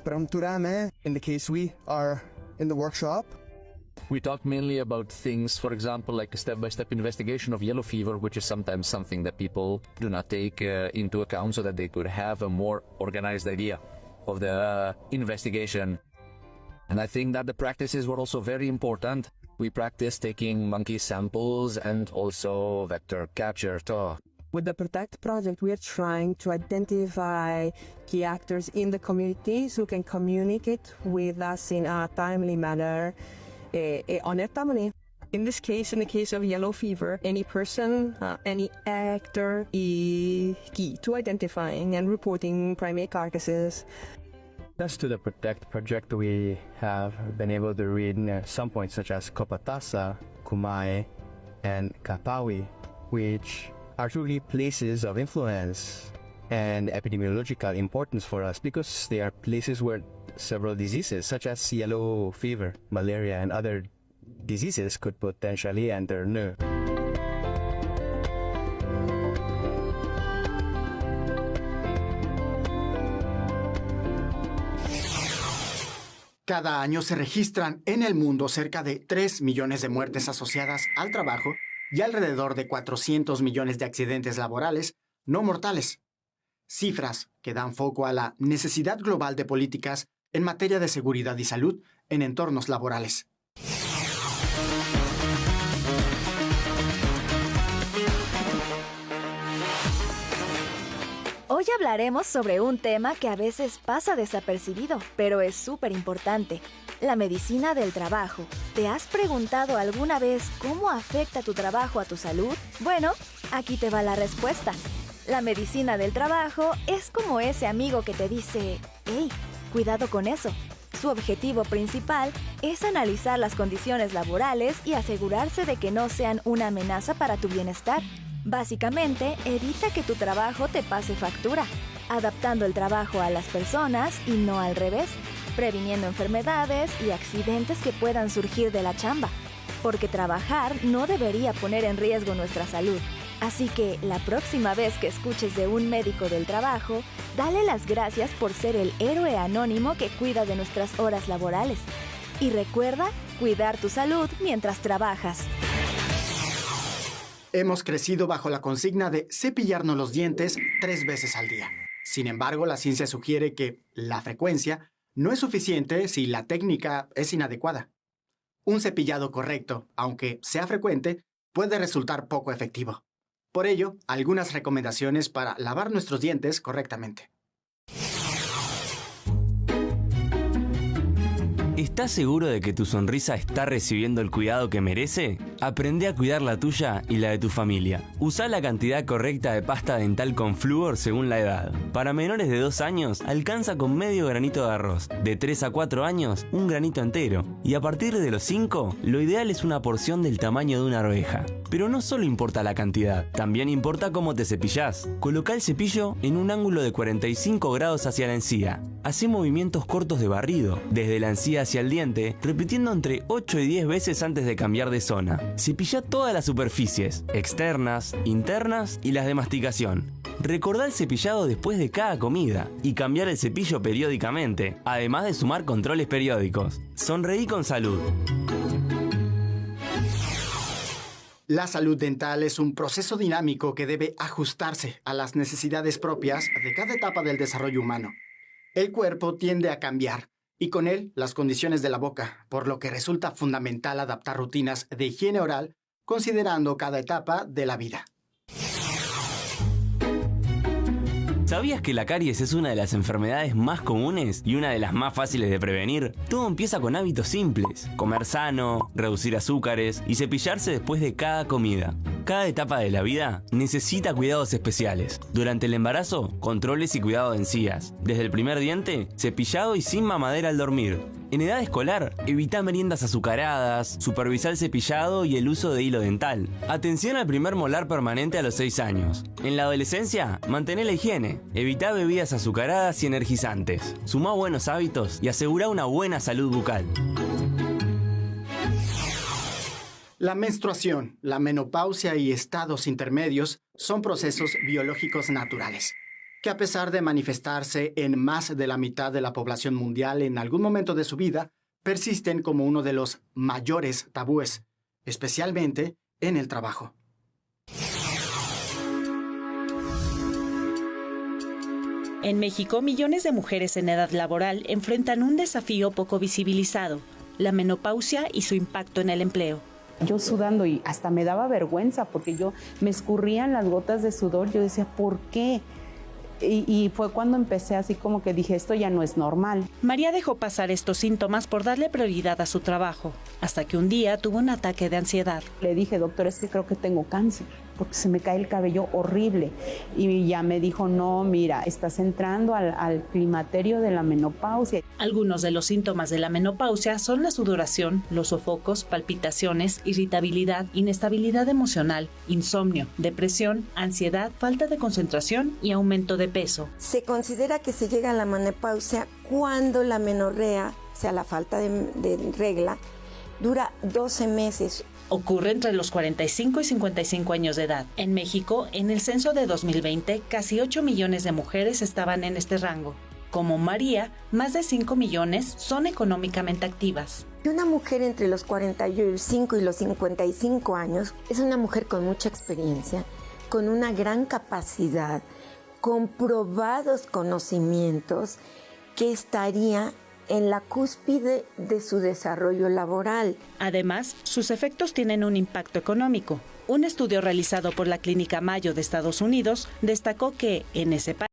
In the case we are in the workshop, we talked mainly about things, for example, like a step-by-step investigation of yellow fever, which is sometimes something that people do not take into account so that they could have a more organized idea of the investigation. And I think that the practices were also very important. We practiced taking monkey samples and also vector capture too. With the PROTECT project, we are trying to identify key actors in the communities who can communicate with us in a timely manner. In this case, in the case of yellow fever, any person, any actor is key to identifying and reporting primate carcasses. Thanks to the PROTECT project, we have been able to read some points such as Kopatasa, Kumae, and Kapawi, which are truly places of influence and epidemiological importance for us because they are places where several diseases such as yellow fever, malaria, and other diseases could potentially enter. Cada año se registran en el mundo cerca de 3 millones de muertes asociadas al trabajo y alrededor de 400 millones de accidentes laborales no mortales. Cifras que dan foco a la necesidad global de políticas en materia de seguridad y salud en entornos laborales. Hoy Hoy hablaremos sobre un tema que a veces pasa desapercibido, pero es súper importante: la medicina del trabajo. ¿Te has preguntado alguna vez cómo afecta tu trabajo a tu salud? Bueno, aquí te va la respuesta. La medicina del trabajo es como ese amigo que te dice: ¡Hey, cuidado con eso! Su objetivo principal es analizar las condiciones laborales y asegurarse de que no sean una amenaza para tu bienestar. Básicamente, evita que tu trabajo te pase factura, adaptando el trabajo a las personas y no al revés, previniendo enfermedades y accidentes que puedan surgir de la chamba, porque trabajar no debería poner en riesgo nuestra salud. Así que la próxima vez que escuches de un médico del trabajo, dale las gracias por ser el héroe anónimo que cuida de nuestras horas laborales. Y recuerda cuidar tu salud mientras trabajas. Hemos crecido bajo la consigna de cepillarnos los dientes 3 veces al día. Sin embargo, la ciencia sugiere que la frecuencia no es suficiente si la técnica es inadecuada. Un cepillado correcto, aunque sea frecuente, puede resultar poco efectivo. Por ello, algunas recomendaciones para lavar nuestros dientes correctamente. ¿Estás seguro de que tu sonrisa está recibiendo el cuidado que merece? Aprende a cuidar la tuya y la de tu familia. Usa la cantidad correcta de pasta dental con flúor según la edad. Para menores de 2 años, alcanza con medio granito de arroz. De 3 a 4 años, un granito entero. Y a partir de los 5, lo ideal es una porción del tamaño de una arveja. Pero no solo importa la cantidad, también importa cómo te cepillás. Coloca el cepillo en un ángulo de 45 grados hacia la encía. Hacé movimientos cortos de barrido, desde la encía hacia el diente, repitiendo entre 8 y 10 veces antes de cambiar de zona. Cepilla todas las superficies, externas, internas y las de masticación. Recordá el cepillado después de cada comida y cambiar el cepillo periódicamente, además de sumar controles periódicos. Sonreí con salud. La salud dental es un proceso dinámico que debe ajustarse a las necesidades propias de cada etapa del desarrollo humano. El cuerpo tiende a cambiar, y con él las condiciones de la boca, por lo que resulta fundamental adaptar rutinas de higiene oral considerando cada etapa de la vida. ¿Sabías que la caries es una de las enfermedades más comunes y una de las más fáciles de prevenir? Todo empieza con hábitos simples: comer sano, reducir azúcares y cepillarse después de cada comida. Cada etapa de la vida necesita cuidados especiales. Durante el embarazo, controles y cuidado de encías. Desde el primer diente, cepillado y sin mamadera al dormir. En edad escolar, evita meriendas azucaradas, supervisa el cepillado y el uso de hilo dental. Atención al primer molar permanente a los 6 años. En la adolescencia, mantén la higiene. Evita bebidas azucaradas y energizantes. Suma buenos hábitos y asegura una buena salud bucal. La menstruación, la menopausia y estados intermedios son procesos biológicos naturales, que a pesar de manifestarse en más de la mitad de la población mundial en algún momento de su vida, persisten como uno de los mayores tabúes, especialmente en el trabajo. En México, millones de mujeres en edad laboral enfrentan un desafío poco visibilizado: la menopausia y su impacto en el empleo. Yo sudando, y hasta me daba vergüenza porque me escurrían las gotas de sudor. Yo decía, ¿por qué? Y fue cuando empecé así como que dije, esto ya no es normal. María dejó pasar estos síntomas por darle prioridad a su trabajo, hasta que un día tuvo un ataque de ansiedad. Le dije, doctor, es que creo que tengo cáncer, porque se me cae el cabello horrible. Y ya me dijo, no, mira, estás entrando al climaterio de la menopausia. Algunos de los síntomas de la menopausia son la sudoración, los sofocos, palpitaciones, irritabilidad, inestabilidad emocional, insomnio, depresión, ansiedad, falta de concentración y aumento de peso. Se considera que se llega a la menopausia cuando la menorrea, o sea, la falta de regla, dura 12 meses. Ocurre entre los 45 y 55 años de edad. En México, en el censo de 2020, casi 8 millones de mujeres estaban en este rango. Como María, más de 5 millones son económicamente activas. Una mujer entre los 45 y los 55 años es una mujer con mucha experiencia, con una gran capacidad, con probados conocimientos, que estaría en la cúspide de su desarrollo laboral. Además, sus efectos tienen un impacto económico. Un estudio realizado por la Clínica Mayo de Estados Unidos destacó que en ese país